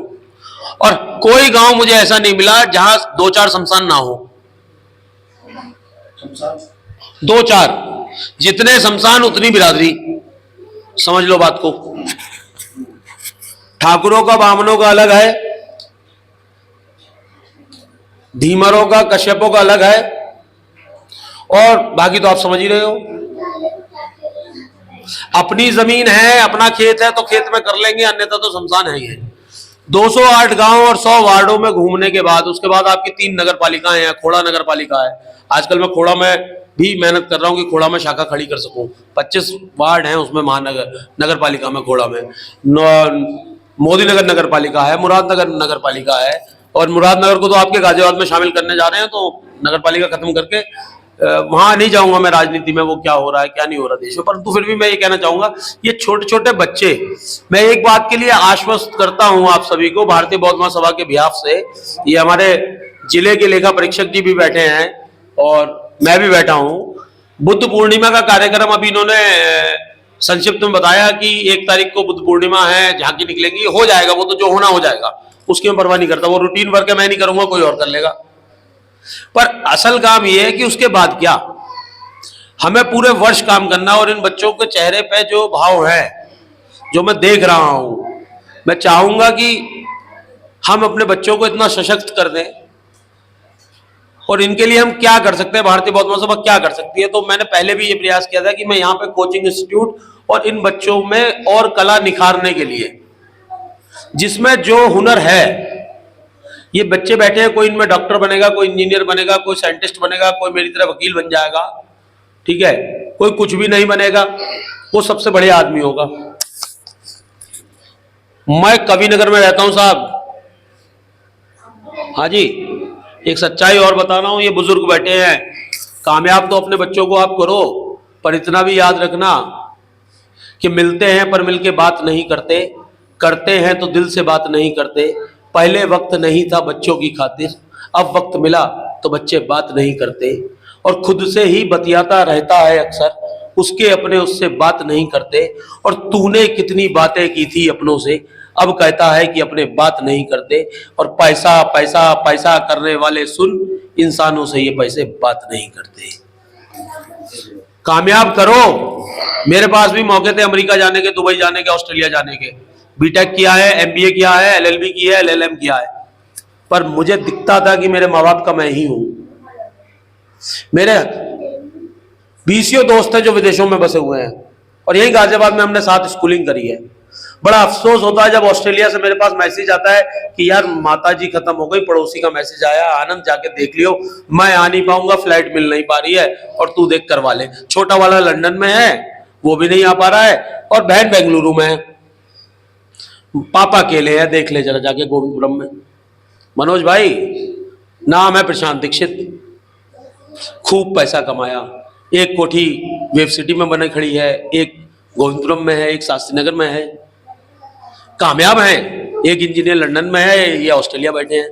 और कोई गांव मुझे ऐसा नहीं मिला जहां 2-4 शमशान ना हो। 2-4, जितने शमशान उतनी बिरादरी, समझ लो बात को। ठाकुरों का बामनों का अलग है, धीमरों का कश्यपों का अलग है, और बाकी तो आप समझ ही रहे हो। अपनी जमीन है, अपना खेत है तो खेत में कर लेंगे, अन्यथा तो शमशान है ही है। 208 गांव और 100 वार्डों में घूमने के बाद, उसके बाद आपकी 3 नगर पालिकाएं हैं, खोड़ा नगर पालिका है। आजकल मैं खोड़ा में भी मेहनत कर रहा हूं कि खोड़ा में शाखा खड़ी कर सकूं। 25 वार्ड हैं उसमें, महानगर नगर पालिका में, खोड़ा में मोदी नगर नगर पालिका है, मुरादनगर नगर पालिका है, और मुरादनगर को तो आपके गाजियाबाद में शामिल करने जा रहे हैं। तो नगर पालिका खत्म करके वहां नहीं जाऊंगा मैं राजनीति में, वो क्या हो रहा है क्या नहीं हो रहा देश में, परंतु फिर भी मैं ये कहना चाहूंगा, ये छोटे छोटे बच्चे, मैं एक बात के लिए आश्वस्त करता हूं आप सभी को, भारतीय बौद्ध महासभा के बिहाफ से, ये हमारे जिले के लेखा परीक्षक जी भी बैठे हैं और मैं भी बैठा हूं। बुद्ध पूर्णिमा का कार्यक्रम अभी इन्होंने संक्षिप्त में बताया कि 1 तारीख को बुद्ध पूर्णिमा है, झांकी निकलेंगी, हो जाएगा, वो तो जो होना हो जाएगा, उसकी मैं परवाह नहीं करता, वो रूटीन वर्क है, मैं नहीं करूंगा, कोई और कर लेगा। पर असल काम यह है कि उसके बाद क्या, हमें पूरे वर्ष काम करना। और इन बच्चों के चेहरे पे जो भाव है, जो मैं देख रहा हूं, मैं चाहूंगा कि हम अपने बच्चों को इतना सशक्त कर दें। और इनके लिए हम क्या कर सकते हैं, भारतीय बौद्ध महासभा क्या कर सकती है। तो मैंने पहले भी ये प्रयास किया था कि मैं यहाँ पे कोचिंग इंस्टीट्यूट और इन बच्चों में और कला निखारने के लिए, जिसमें जो हुनर है, ये बच्चे बैठे हैं, कोई इनमें डॉक्टर बनेगा, कोई इंजीनियर बनेगा, कोई साइंटिस्ट बनेगा, कोई मेरी तरह वकील बन जाएगा, ठीक है, कोई कुछ भी नहीं बनेगा, वो सबसे बड़े आदमी होगा। मैं कविनगर में रहता हूं साहब, हाँ जी, एक सच्चाई और बता रहा हूं, ये बुजुर्ग बैठे हैं, कामयाब तो अपने बच्चों को आप करो, पर इतना भी याद रखना कि मिलते हैं पर मिलके बात नहीं करते, करते हैं तो दिल से बात नहीं करते। पहले वक्त नहीं था बच्चों की खातिर, अब वक्त मिला तो बच्चे बात नहीं करते। और खुद से ही बतियाता रहता है अक्सर, उसके अपने उससे बात नहीं करते। और तूने कितनी बातें की थी अपनों से, अब कहता है कि अपने बात नहीं करते। और पैसा पैसा पैसा करने वाले सुन, इंसानों से ये पैसे बात नहीं करते। कामयाब करो। मेरे पास भी मौके थे अमेरिका जाने के, दुबई जाने के, ऑस्ट्रेलिया जाने के। बीटेक किया है, एमबीए किया है, एलएलबी की है, एलएलएम किया है, पर मुझे दिखता था कि मेरे माँ बाप का मैं ही हूं। मेरे 20 दोस्त हैं जो विदेशों में बसे हुए हैं, और यही गाजियाबाद में हमने साथ स्कूलिंग करी है। बड़ा अफसोस होता है जब ऑस्ट्रेलिया से मेरे पास मैसेज आता है कि यार माताजी खत्म हो गई, पड़ोसी का मैसेज आया, आनंद जाके देख लियो, मैं आ नहीं पाऊंगा, फ्लाइट मिल नहीं पा रही है, और तू देख करवा ले। छोटा वाला लंदन में है, वो भी नहीं आ पा रहा है, और बहन बेंगलुरु में है। पापा अकेले है, देख ले जरा जाके गोविंदपुरम में। मनोज भाई, नाम है प्रशांत दीक्षित, खूब पैसा कमाया, एक कोठी वेब सिटी में बने खड़ी है, एक गोविंदपुरम में है, एक शास्त्री नगर में है। कामयाब हैं, एक इंजीनियर लंदन में है, ये ऑस्ट्रेलिया बैठे हैं।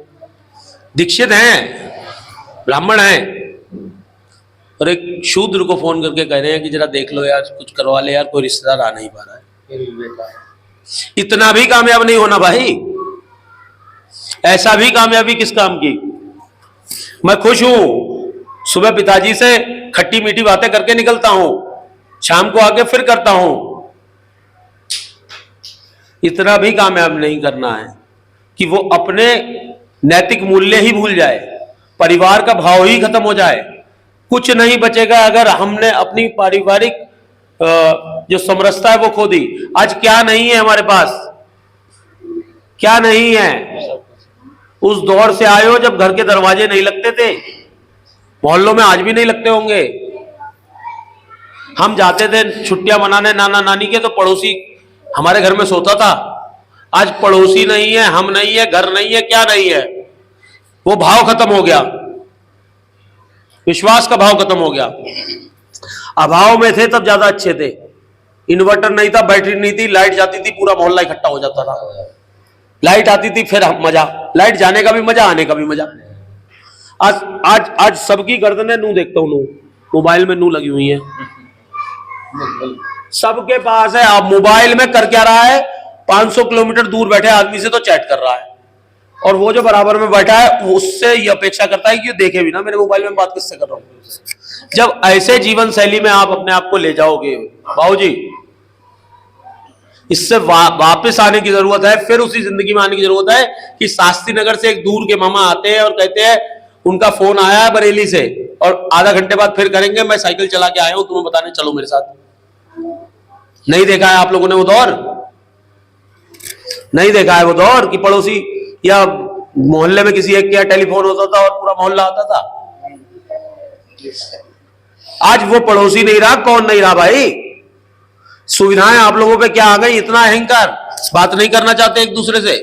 दीक्षित हैं, ब्राह्मण हैं, और एक शूद्र को फोन करके कह रहे हैं कि जरा देख लो यार, कुछ करवा ले यार, कोई रिश्तेदार आ नहीं पा रहा है। इतना भी कामयाब नहीं होना भाई, ऐसा भी कामयाबी किस काम की। मैं खुश हूं, सुबह पिताजी से खट्टी मीठी बातें करके निकलता हूं, शाम को आके फिर करता हूं। इतना भी कामयाब नहीं करना है कि वो अपने नैतिक मूल्य ही भूल जाए, परिवार का भाव ही खत्म हो जाए। कुछ नहीं बचेगा अगर हमने अपनी पारिवारिक जो समरसता है वो खो दी। आज क्या नहीं है हमारे पास, क्या नहीं है। उस दौर से आए हो जब घर के दरवाजे नहीं लगते थे, मोहल्लों में आज भी नहीं लगते होंगे। हम जाते थे छुट्टियां मनाने नाना नानी के, तो पड़ोसी हमारे घर में सोता था। आज पड़ोसी नहीं है, हम नहीं है, घर नहीं है, क्या नहीं है, वो भाव खत्म हो गया, विश्वास का भाव खत्म हो गया। अभाव में थे तब ज्यादा अच्छे थे, इन्वर्टर नहीं था, बैटरी नहीं थी, लाइट जाती थी पूरा मोहल्ला इकट्ठा हो जाता था, लाइट आती थी फिर मजा, लाइट जाने का भी मजा, आने का भी मजा। आज आज आज सबकी गर्दनें नू देखता हूं, नू मोबाइल में नू लगी हुई है, सबके पास है। अब मोबाइल में कर क्या रहा है, 500 किलोमीटर दूर बैठे आदमी से तो चैट कर रहा है, और वो जो बराबर में बैठा है उससे ये अपेक्षा करता है कि देखे भी ना मेरे मोबाइल में बात किससे कर रहा हूं। जब ऐसे जीवन शैली में आप अपने आप को ले जाओगे बाबूजी, इससे वापस आने की जरूरत है, फिर उसी जिंदगी में आने की जरूरत है कि शास्त्री नगर से एक दूर के मामा आते हैं और कहते हैं उनका फोन आया है बरेली से, और आधा घंटे बाद फिर करेंगे, मैं साइकिल चला के आया हूं तुम्हें बताने, चलो मेरे साथ। नहीं देखा है आप लोगों ने वो दौर, नहीं देखा है वो दौर कि पड़ोसी या मोहल्ले में किसी एक के टेलीफोन होता था और पूरा मोहल्ला आता था। आज वो पड़ोसी नहीं रहा, कौन नहीं रहा भाई, सुविधाएं आप लोगों पे क्या आ गई, इतना अहंकार, बात नहीं करना चाहते एक दूसरे से।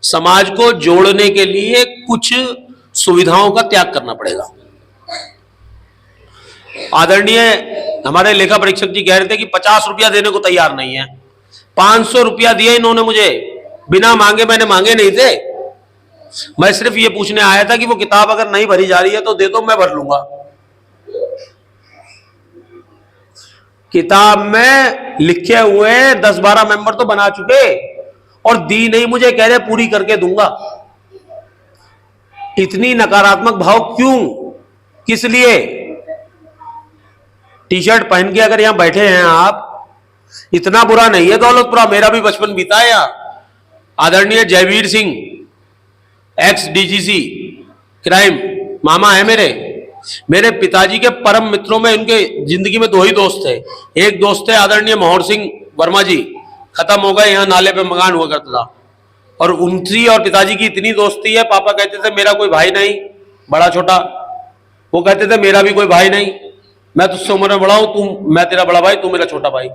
समाज को जोड़ने के लिए कुछ सुविधाओं का त्याग करना पड़ेगा। आदरणीय हमारे लेखा परीक्षक जी कह रहे थे कि 50 रुपया देने को तैयार नहीं है, 500 रुपया दिए इन्होंने मुझे, बिना मांगे, मैंने मांगे नहीं थे। मैं सिर्फ ये पूछने आया था कि वो किताब अगर नहीं भरी जा रही है तो दे दो, मैं भर लूंगा। किताब में लिखे हुए 10-12 मेंबर तो बना चुके, और दी नहीं, मुझे कह रहे पूरी करके दूंगा। इतनी नकारात्मक भाव क्यों, किस लिए? टी शर्ट पहन के अगर यहां बैठे हैं आप, इतना बुरा नहीं है दौलतपुरा, मेरा भी बचपन बीता है यहां। आदरणीय Jaiveer Singh ex DGC crime मामा है मेरे पिताजी के परम मित्रों में, उनके जिंदगी में 2 ही दोस्त थे। एक दोस्त थे आदरणीय मोहर सिंह वर्मा जी, खत्म हो गए, यहाँ नाले पे मकान हुआ करता था, और उनकी और पिताजी की इतनी दोस्ती है, पापा कहते थे मेरा कोई भाई नहीं, बड़ा छोटा, वो कहते थे मेरा भी कोई भाई नहीं, मैं तुझसे उम्र में बड़ा हूं, तू, मैं तेरा बड़ा भाई, तू मेरा छोटा भाई।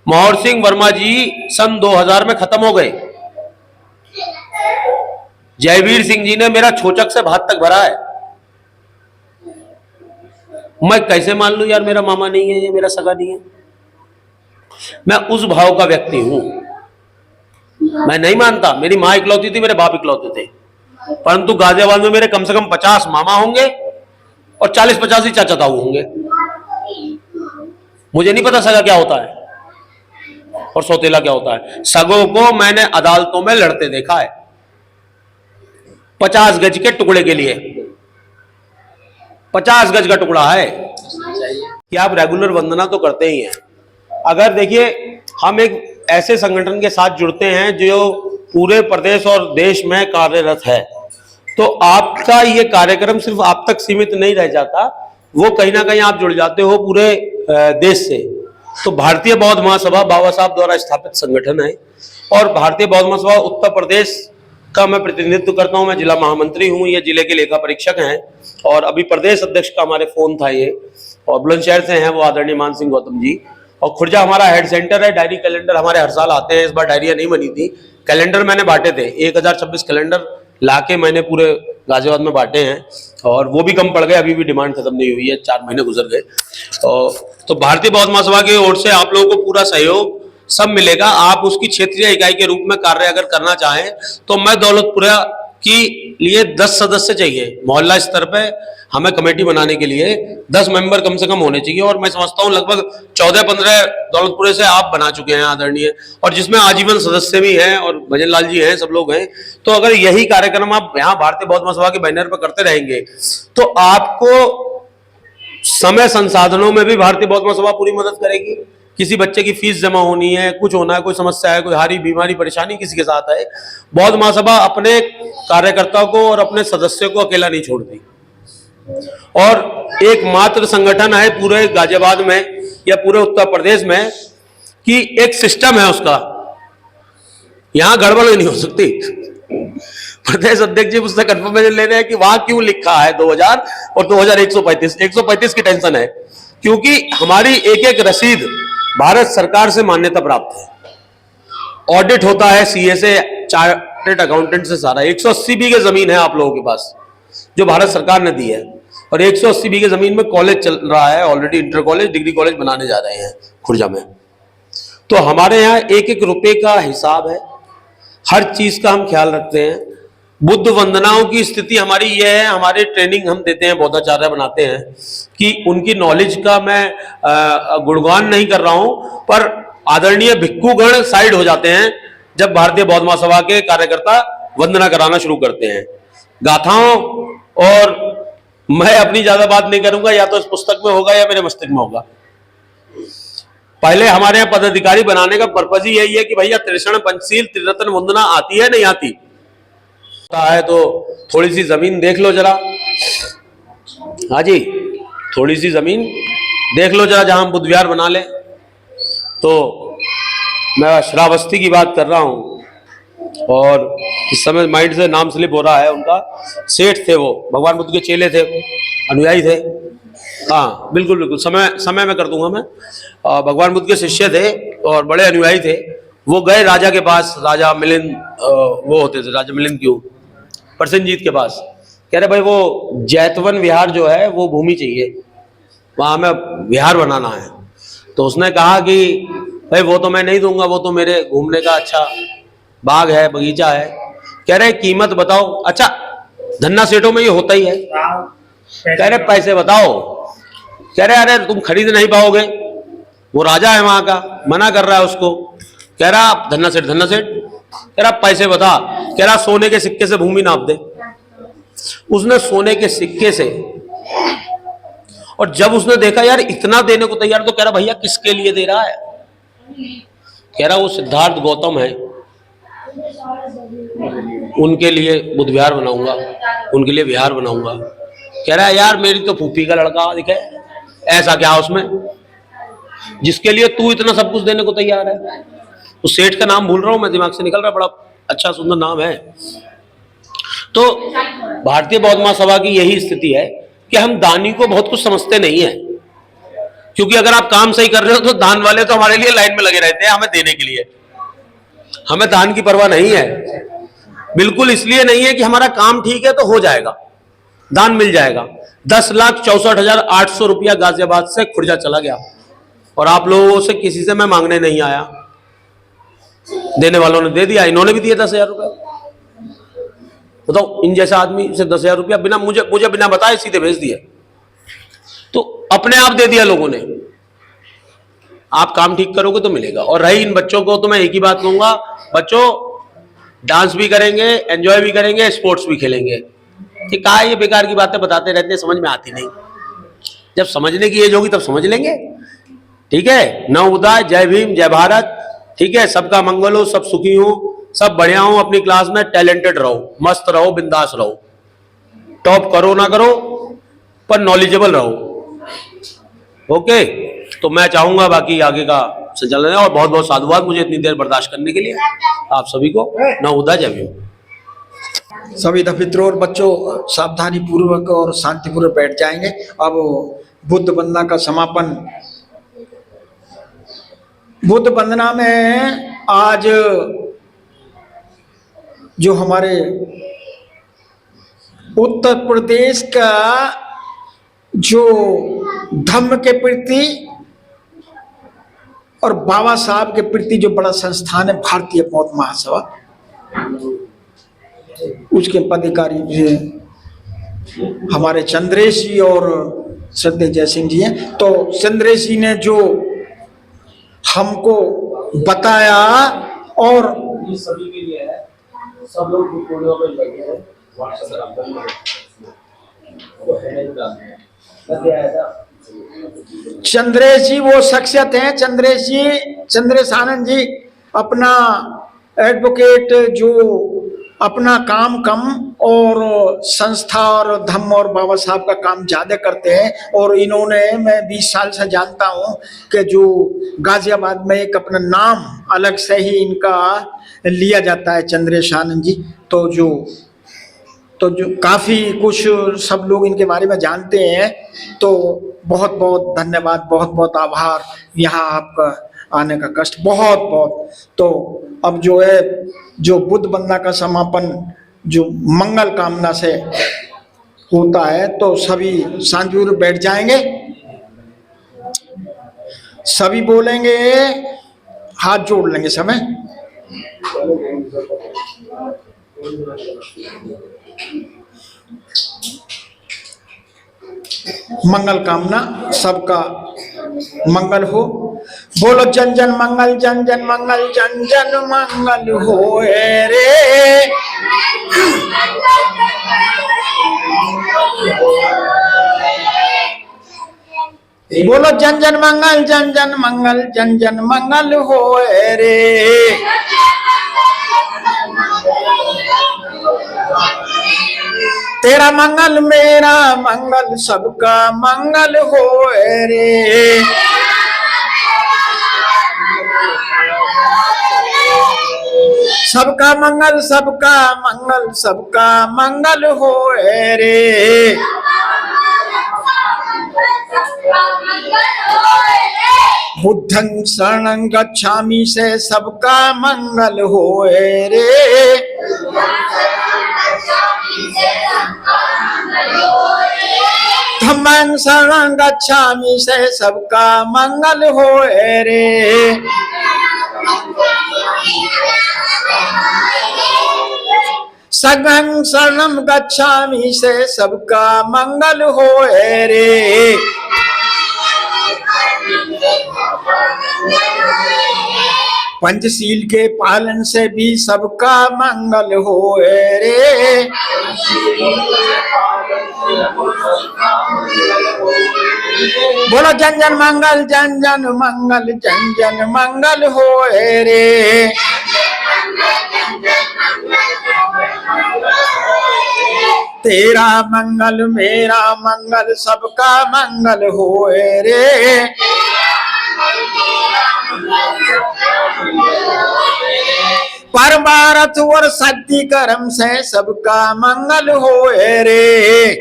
मोहर सिंह वर्मा जी सन 2000 में खत्म हो गए। जयवीर सिंह जी ने मेरा छोचक से भात तक भरा है। मैं कैसे मान लूं यार मेरा मामा नहीं है, ये मेरा सगा नहीं है? मैं उस भाव का व्यक्ति हूं। मैं नहीं मानता मेरी माँ इकलौती थी, मेरे बाप इकलौते थे, परंतु गाजियाबाद में मेरे कम से कम 50 मामा होंगे और 40-50 ही चाचा ताऊ होंगे। मुझे नहीं पता सगा क्या होता है और सौतेला क्या होता है। सगों को मैंने अदालतों में लड़ते देखा है 50 गज के टुकड़े के लिए। 50 गज का टुकड़ा है कि आप रेगुलर वंदना तो करते ही हैं। अगर देखिए हम एक ऐसे संगठन के साथ जुड़ते हैं जो पूरे प्रदेश और देश में कार्यरत है, तो आपका ये कार्यक्रम सिर्फ आप तक सीमित नहीं रह जाता, वो कहीं ना कहीं आप जुड़ जाते हो पूरे देश से। तो भारतीय बौद्ध महासभा बाबा साहब द्वारा स्थापित संगठन है और भारतीय बौद्ध महासभा उत्तर प्रदेश का मैं प्रतिनिधित्व करता हूं। मैं जिला महामंत्री हूं, ये जिले के लेखा परीक्षक हैं और अभी प्रदेश अध्यक्ष का हमारे फोन था ये, और बुलंदशहर से हैं वो आदरणीय मान सिंह गौतम जी, और खुर्जा हमारा हेड सेंटर है। डायरी कैलेंडर हमारे हर साल आते हैं, इस बार डायरिया नहीं बनी थी, कैलेंडर मैंने बांटे थे 1026 कैलेंडर लाके मैंने पूरे गाजियाबाद में बांटे हैं और वो भी कम पड़ गए, अभी भी डिमांड खत्म नहीं हुई है, 4 महीने गुजर गए। तो भारतीय बौद्ध महासभा की ओर से आप लोगों को पूरा सहयोग सब मिलेगा। आप उसकी क्षेत्रीय इकाई के रूप में कार्य अगर करना चाहें तो मैं दौलतपुरा के लिए 10 सदस्य चाहिए। मोहल्ला स्तर पे हमें कमेटी बनाने के लिए 10 मेंबर कम से कम होने चाहिए और मैं समझता हूं लगभग 14-15 दौलतपुरे से आप बना चुके हैं आदरणीय, और जिसमें आजीवन सदस्य भी हैं और भजन लाल जी हैं, सब लोग हैं। तो अगर यही कार्यक्रम आप यहाँ भारतीय बौद्ध महासभा के बैनर पर करते रहेंगे तो आपको समय संसाधनों में भी भारतीय बौद्ध महासभा पूरी मदद करेगी। किसी बच्चे की फीस जमा होनी है, कुछ होना है, कोई समस्या है, कोई हारी बीमारी परेशानी किसी के साथ है, बौद्ध महासभा अपने कार्यकर्ताओं को और अपने सदस्यों को अकेला नहीं छोड़ती। और एकमात्र संगठन है पूरे गाजियाबाद में या पूरे उत्तर प्रदेश में कि एक सिस्टम है उसका, यहां गड़बड़ नहीं हो सकती। प्रदेश अध्यक्ष जी मुझसे कंफर्मेशन ले रहे हैं कि वहां क्यों लिखा है 2000 और 2135 की टेंशन है, क्योंकि हमारी एक एक रसीद भारत सरकार से मान्यता प्राप्त है, ऑडिट होता है सीए से, चार्टर्ड अकाउंटेंट से, सारा 180 बीघे जमीन है आप लोगों के पास जो भारत सरकार ने दी है, और 180 बीघे जमीन में कॉलेज चल रहा है already, inter college degree college बनाने जा रहे हैं खुर्जा में। तो हमारे यहाँ एक एक रुपए का हिसाब है, हर चीज का हम ख्याल रखते हैं। बुद्ध वंदनाओं की स्थिति हमारी ये है, हमारे ट्रेनिंग हम देते हैं, बौद्धाचार्य बनाते हैं कि उनकी नॉलेज का मैं गुणगान नहीं कर रहा हूं, पर आदरणीय भिक्खुगण साइड हो जाते हैं जब भारतीय बौद्ध महासभा के कार्यकर्ता वंदना कराना शुरू करते हैं। गाथाओं और मैं अपनी ज्यादा बात नहीं करूंगा, या तो इस पुस्तक में होगा या मेरे मस्तिष्क में होगा। पहले हमारे यहाँ पदाधिकारी बनाने का पर्पज ही यही है कि भैया त्रिशरण पंचशील त्रिरत्न वंदना आती है नहीं आती है, तो थोड़ी सी जमीन देख लो जरा। हाँ जी, थोड़ी सी जमीन देख लो जरा जहां हम बुद्ध विहार बना ले। तो मैं श्रावस्ती की बात कर रहा हूं और इस समय माइंड से नाम स्लिप हो रहा है उनका, सेठ थे वो, भगवान बुद्ध के चेले थे, अनुयायी थे। हाँ बिल्कुल बिल्कुल, समय में कर दूंगा मैं। भगवान बुद्ध के शिष्य थे और बड़े अनुयायी थे। वो गए राजा के पास, राजा मिलिंद वो होते थे, राजा मिलिंद क्यों प्रसेनजीत के पास, कह रहे भाई वो जैतवन विहार जो है वो भूमि चाहिए, वहां हमें विहार बनाना है। तो उसने कहा कि भाई वो तो मैं नहीं दूंगा, वो तो मेरे घूमने का अच्छा बाग है, बगीचा है। कह रहे कीमत बताओ। अच्छा, धन्ना सेठों में ये होता ही है। कह रहे पैसे बताओ। कह रहे अरे तुम खरीद नहीं पाओगे, वो राजा है वहां का, मना कर रहा है उसको। कह रहा धन्ना सेठ कह रहा पैसे बता। कह रहा सोने के सिक्के से भूमि नाप दे। उसने सोने के सिक्के से, और जब उसने देखा यार इतना देने को तैयार, तो कह रहा भैया किसके लिए दे रहा है? कह रहा वो सिद्धार्थ गौतम है, उनके लिए बुद्ध विहार बनाऊंगा, उनके लिए विहार बनाऊंगा। कह रहा है यार मेरी तो फूफी का लड़का दिखे, ऐसा क्या उसमें जिसके लिए तू इतना सब कुछ देने को तैयार है? उस सेठ का नाम भूल रहा हूं मैं, दिमाग से निकल रहा, बड़ा अच्छा सुंदर नाम है। तो भारतीय बौद्ध महासभा की यही स्थिति है कि हम दानी को बहुत कुछ समझते नहीं है, क्योंकि अगर आप काम सही कर रहे हो तो दान वाले तो हमारे लिए लाइन में लगे रहते हैं हमें देने के लिए। हमें दान की परवाह नहीं है, बिल्कुल इसलिए नहीं है कि हमारा काम ठीक है तो हो जाएगा। दान मिल जाएगा। 10,64,800 रुपया गाजियाबाद से खुर्जा चला गया, और आप लोगों से किसी से मैं मांगने नहीं आया, देने वालों ने दे दिया। इन्होंने भी दिया 10,000 रुपया। बताओ, इन जैसा आदमी से 10,000 रुपया बिना मुझे बिना बताए सीधे भेज दिया, तो अपने आप दे दिया लोगों ने। आप काम ठीक करोगे तो मिलेगा। और रही इन बच्चों को, तो मैं एक ही बात कहूंगा, बच्चों डांस भी करेंगे, एंजॉय भी करेंगे, स्पोर्ट्स भी खेलेंगे। ये कहा, ये बेकार की बातें बताते रहते हैं, समझ में आती नहीं। जब समझने की एज होगी तब समझ लेंगे। ठीक है, नवोदय, जय भीम, जय भारत। ठीक है, सबका मंगल हो, सब सुखी हो, सब बढ़िया हो, अपनी क्लास में टैलेंटेड रहो, मस्त रहो, बिंदास रहो, टॉप करो ना करो पर नॉलेजेबल रहो। ओके, तो मैं चाहूंगा बाकी आगे का संचालन है। और बहुत बहुत साधुवाद मुझे इतनी देर बर्दाश्त करने के लिए। आप सभी को नवोदय, जय भीम। सभी मित्रों और बच्चों सावधानी पूर्वक और शांतिपूर्वक बैठ जाएंगे। अब बुद्ध वंदना का समापन। बुद्ध वंदना में आज जो हमारे उत्तर प्रदेश का जो धम्म के प्रति और बाबा साहब के प्रति जो बड़ा संस्थान है भारतीय बौद्ध महासभा, उसके पदाधिकारी जी हमारे चंद्रेश जी और श्रद्धेय जय सिंह जी हैं। तो चंद्रेश जी ने जो हमको बताया, और ये सभी के लिए है, सब लोग वीडियो पे लगे हैं, चंद्रेश जी वो शख्सियत हैं। चंद्रेश जी, चंद्रेश आनंद जी अपना एडवोकेट जो अपना काम कम और संस्था और धम्म और बाबा साहब का काम ज्यादा करते हैं। और इन्होंने, मैं 20 साल से जानता हूं कि जो गाजियाबाद में एक अपना नाम अलग से ही इनका लिया जाता है, चंद्रेश आनंद जी। तो जो काफी कुछ सब लोग इनके बारे में जानते हैं। तो बहुत बहुत धन्यवाद, बहुत बहुत आभार यहाँ आपका आने का कष्ट, बहुत बहुत। तो अब जो है, जो बुद्ध वंदना का समापन जो मंगल कामना से होता है, तो सभी शांतिपूर्वक बैठ जाएंगे, सभी बोलेंगे, हाथ जोड़ लेंगे समय। मंगल कामना, सबका मंगल हो। बोलो जन जन मंगल, जन जन मंगल, जन जन मंगल हो रे। बोलो जन जन मंगल, जन जन मंगल, जन जन मंगल हो रे। तेरा मंगल मेरा मंगल, सबका मंगल हो रे। सबका मंगल, सबका मंगल, सबका मंगल हो रे। बुद्धं शरणं गच्छामि से सबका मंगल हो रे। धम्मं शरणं गच्छामि से सबका मंगल हो रे। संघं शरणं गच्छामि से सबका मंगल हो रे। पंचशील के पालन से भी सबका मंगल हो रे। बोलो जन जन मंगल, जन जन मंगल, जन जन मंगल हो रे। तेरा मंगल मेरा मंगल, सबका मंगल हो रे। परमार्थ और शक्ति कर्म से सबका मंगल हो रे।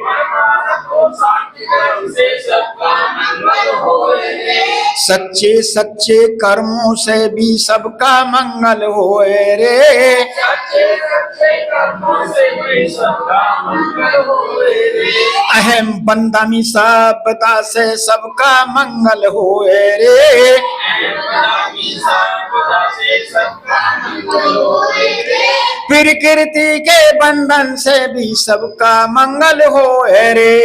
सच्चे सच्चे कर्मों से भी सबका मंगल होए रे। अहम बंदमी सभ्यता से सबका मंगल होए रे। प्रकृति के बंधन से भी सबका मंगल होए रे।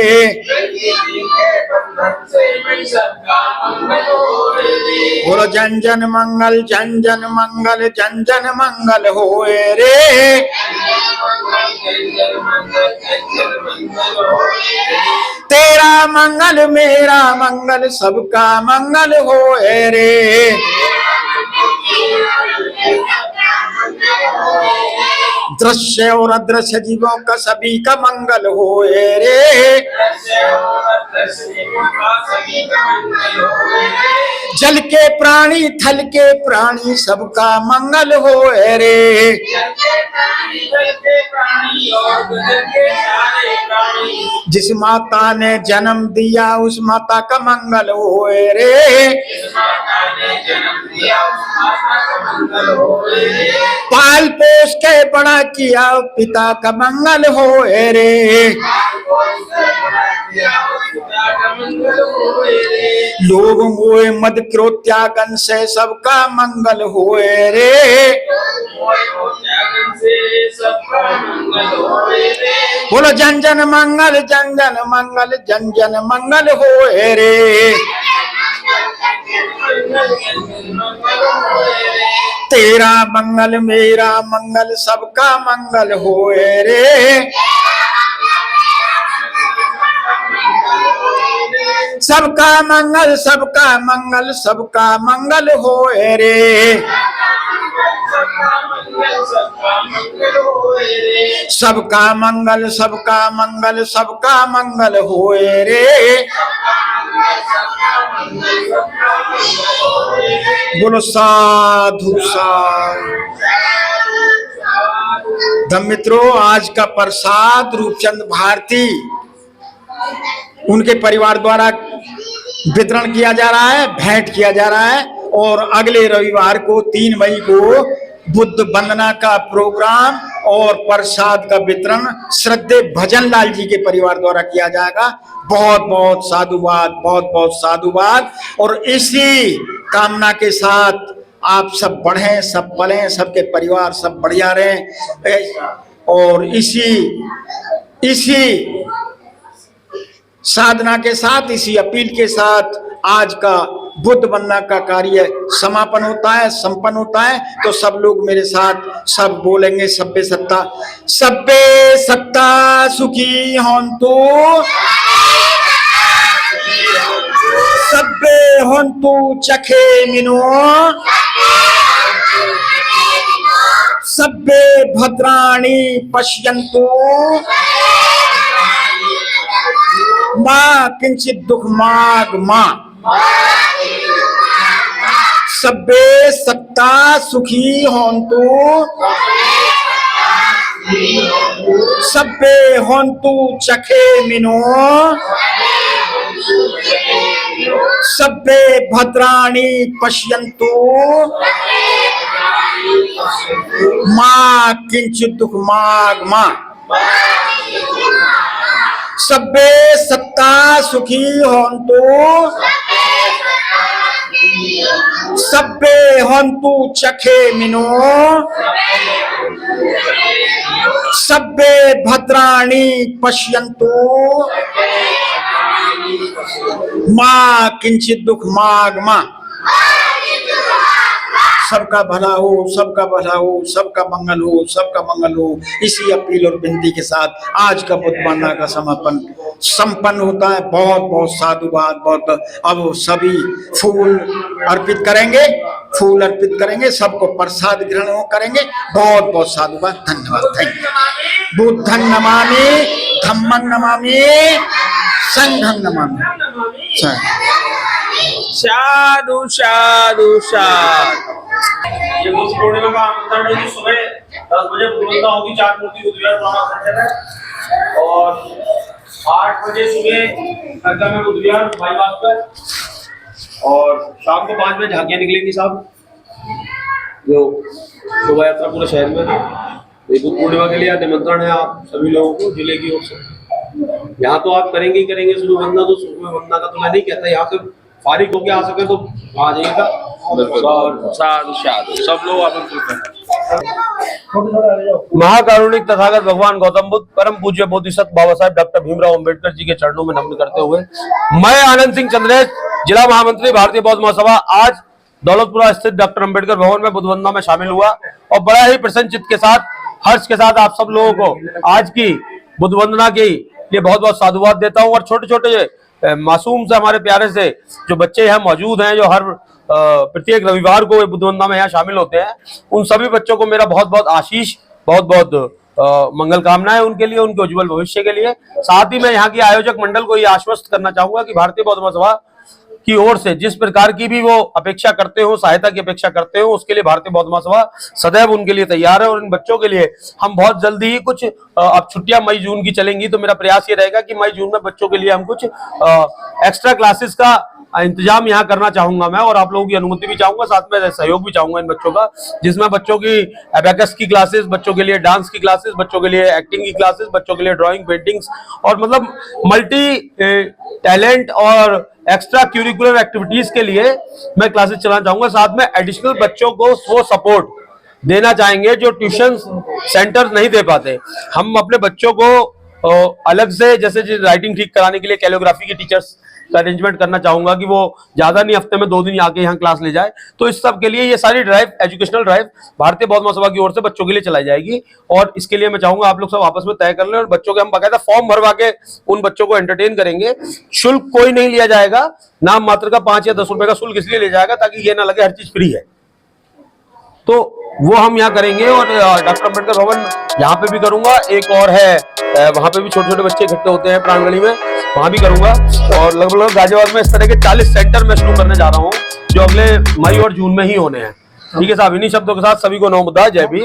बोलो जन जन मंगल जन जन मंगल जन जन मंगल होए रे। तेरा मंगल मेरा मंगल सबका मंगल होए रे। दृश्य और अदृश्य जीवों का सभी का मंगल होए रे। जल के प्राणी थल के प्राणी सबका मंगल होए रे। जिस माता ने जन्म दिया उस माता का मंगल होए रे। पाल पोस के बड़ा किया पिता का मंगल होए रे। लोभ मोह मद क्रोध त्यागन से सबका मंगल होए रे। बोलो जन जन मंगल जन जन मंगल जन जन मंगल होए रे। तेरा मंगल मेरा मंगल सबका मंगल होए रे। सबका मंगल सबका मंगल सबका मंगल होए रे। सबका मंगल सबका मंगल सबका मंगल होए रे। बोलो साधु साधु। धम्म मित्रों, आज का प्रसाद रूपचंद भारती उनके परिवार द्वारा वितरण किया जा रहा है, भेंट किया जा रहा है। और अगले रविवार को 3 मई को बुद्ध वंदना का प्रोग्राम और प्रसाद का वितरण श्रद्धेय भजन लाल जी के परिवार द्वारा किया जाएगा। बहुत बहुत साधुवाद, बहुत बहुत साधुवाद। और इसी कामना के साथ आप सब बढ़ें, सब पलें, सबके परिवार सब बढ़िया रहें। और इसी साधना के साथ, इसी अपील के साथ आज का बुद्ध वंदना का कार्य समापन होता है, संपन्न होता है। तो सब लोग मेरे साथ सब बोलेंगे सब्बे सत्ता सुखी होन्तु, सब्बे होन्तु चखे मिनो, सब्बे भद्राणि पश्यन्तु, मां किंचित दुख माग मां। सब्बे सत्ता सुखी होन्तु, सब्बे होन्तु चखे मिनो, सब्बे भद्राणि पश्यन्तु, मां किंचित दुख माग मां। सब्बे सत्ता सुखी होन्तु, सब्बे होन्तु चखे मिनो, सब्बे भद्राणि पश्यन्तु, मां किंचित दुख माग मां। सबका भला हो, सबका भला हो, सबका मंगल हो, सबका मंगल हो। इसी अपील और विनती के साथ आज का बुद्ध वंदना का समापन संपन्न होता है। बहुत बहुत साधुवाद। बहुत अब सभी फूल अर्पित करेंगे, सबको प्रसाद ग्रहण करेंगे। बहुत बहुत साधुवाद। धन्यवाद। Thank you. बुद्धं नमामि, धम्मं नमामि, संघं नमामि। साधु साधु साधु। ये बुद्ध पूर्णिमा का आमंत्रण है कि सुबह 10 बजे पूर्णिमा होगी। 4 मूर्ति बुद्धविहार पुराना सेंटर है और 8 बजे सुबह में बुद्धविहार बाईपास पर और शाम को 5 बजे झांकियाँ निकलेंगी साहब, जो शोभा यात्रा पूरे शहर में ये बुद्ध पूर्णिमा के लिए निमंत्रण है आप सभी लोगों को जिले की ओर से। यहाँ तो आप करेंगे ही करेंगे सुबह वंदना, तो सुबह वंदना का तो मैं नहीं कहता, यहाँ से फारिग होके आ सके तो आ जाइएगा। साधु साधु सब लोग आमंत्रित हैं। महाकारुणिक तथागत भगवान गौतम बुद्ध परम पूज्य बोधिसत्व बाबा साहेब डॉक्टर भीमराव अंबेडकर जी के चरणों में नमन करते हुए मैं आनंद सिंह चंद्रेश, जिला महामंत्री भारतीय बौद्ध महासभा, आज दौलतपुरा स्थित डॉक्टर अंबेडकर भवन में बुद्ध वंदना में शामिल हुआ और बड़ा ही प्रसन्न चित्त के साथ, हर्ष के साथ आप सब लोगों को आज की बुद्ध वंदना के लिए बहुत बहुत साधुवाद देता हूँ। और छोटे छोटे मासूम से हमारे प्यारे से जो बच्चे यहाँ मौजूद हैं, जो हर प्रत्येक रविवार को बुद्ध वंदना में यहाँ शामिल होते हैं, उन सभी बच्चों को मेरा बहुत बहुत आशीष, बहुत बहुत मंगल कामनाएं उनके लिए, उनके उज्जवल भविष्य के लिए। साथ ही मैं यहाँ की आयोजक मंडल को ये आश्वस्त करना चाहूंगा कि भारतीय बौद्ध महासभा की ओर से जिस प्रकार की भी वो अपेक्षा करते हो, सहायता की अपेक्षा करते हो, उसके लिए भारतीय बौद्ध महासभा सदैव उनके लिए तैयार है। और इन बच्चों के लिए हम बहुत जल्दी ही कुछ, अब छुट्टियां मई जून की चलेंगी, तो मेरा प्रयास ये रहेगा कि मई जून में बच्चों के लिए हम कुछ एक्स्ट्रा क्लासेस का इंतजाम यहाँ करना चाहूंगा मैं, और आप लोगों की अनुमति भी चाहूंगा, साथ में सहयोग भी चाहूंगा इन बच्चों का, जिसमें बच्चों की एबैकस की क्लासेस, बच्चों के लिए डांस की क्लासेस, बच्चों के लिए एक्टिंग की क्लासेस, बच्चों के लिए ड्राइंग, पेंटिंग्स, और मतलब मल्टी टैलेंट और एक्स्ट्रा क्यूरिकुलर एक्टिविटीज के लिए मैं क्लासेस चलाना चाहूंगा। साथ में एडिशनल बच्चों को वो सपोर्ट देना चाहेंगे जो ट्यूशन सेंटर नहीं दे पाते। हम अपने बच्चों को अलग से, जैसे राइटिंग ठीक कराने के लिए कैलियोग्राफी के टीचर्स का अरेंजमेंट करना चाहूंगा कि वो ज्यादा नहीं, हफ्ते में 2 दिन आके यहाँ क्लास ले जाए। तो इस सब के लिए ये सारी ड्राइव, एजुकेशनल ड्राइव भारतीय बौद्ध महासभा की ओर से बच्चों के लिए चलाई जाएगी। और इसके लिए मैं चाहूंगा आप लोग सब आपस में तय कर लें, और बच्चों के हम बाकायदा फॉर्म भरवा के उन बच्चों को एंटरटेन करेंगे। शुल्क कोई नहीं लिया जाएगा, नाम मात्र का 5 या 10 रुपए का शुल्क इसलिए लिया जाएगा ताकि ये ना लगे हर चीज फ्री है। तो वो हम यहाँ करेंगे। और डॉक्टर अम्बेडकर भवन यहाँ पे भी करूंगा, एक और है वहां पे भी छोटे छोटे बच्चे इकट्ठे होते हैं प्राणगढ़ी में, वहां भी करूंगा। और लगभग गाजियाबाद में इस तरह के 40 सेंटर में शुरू करने जा रहा हूँ, जो अगले मई और जून में ही होने हैं। ठीक है साहब, इन्हीं शब्दों के साथ सभी को नमो बुद्धाय, जय भीम।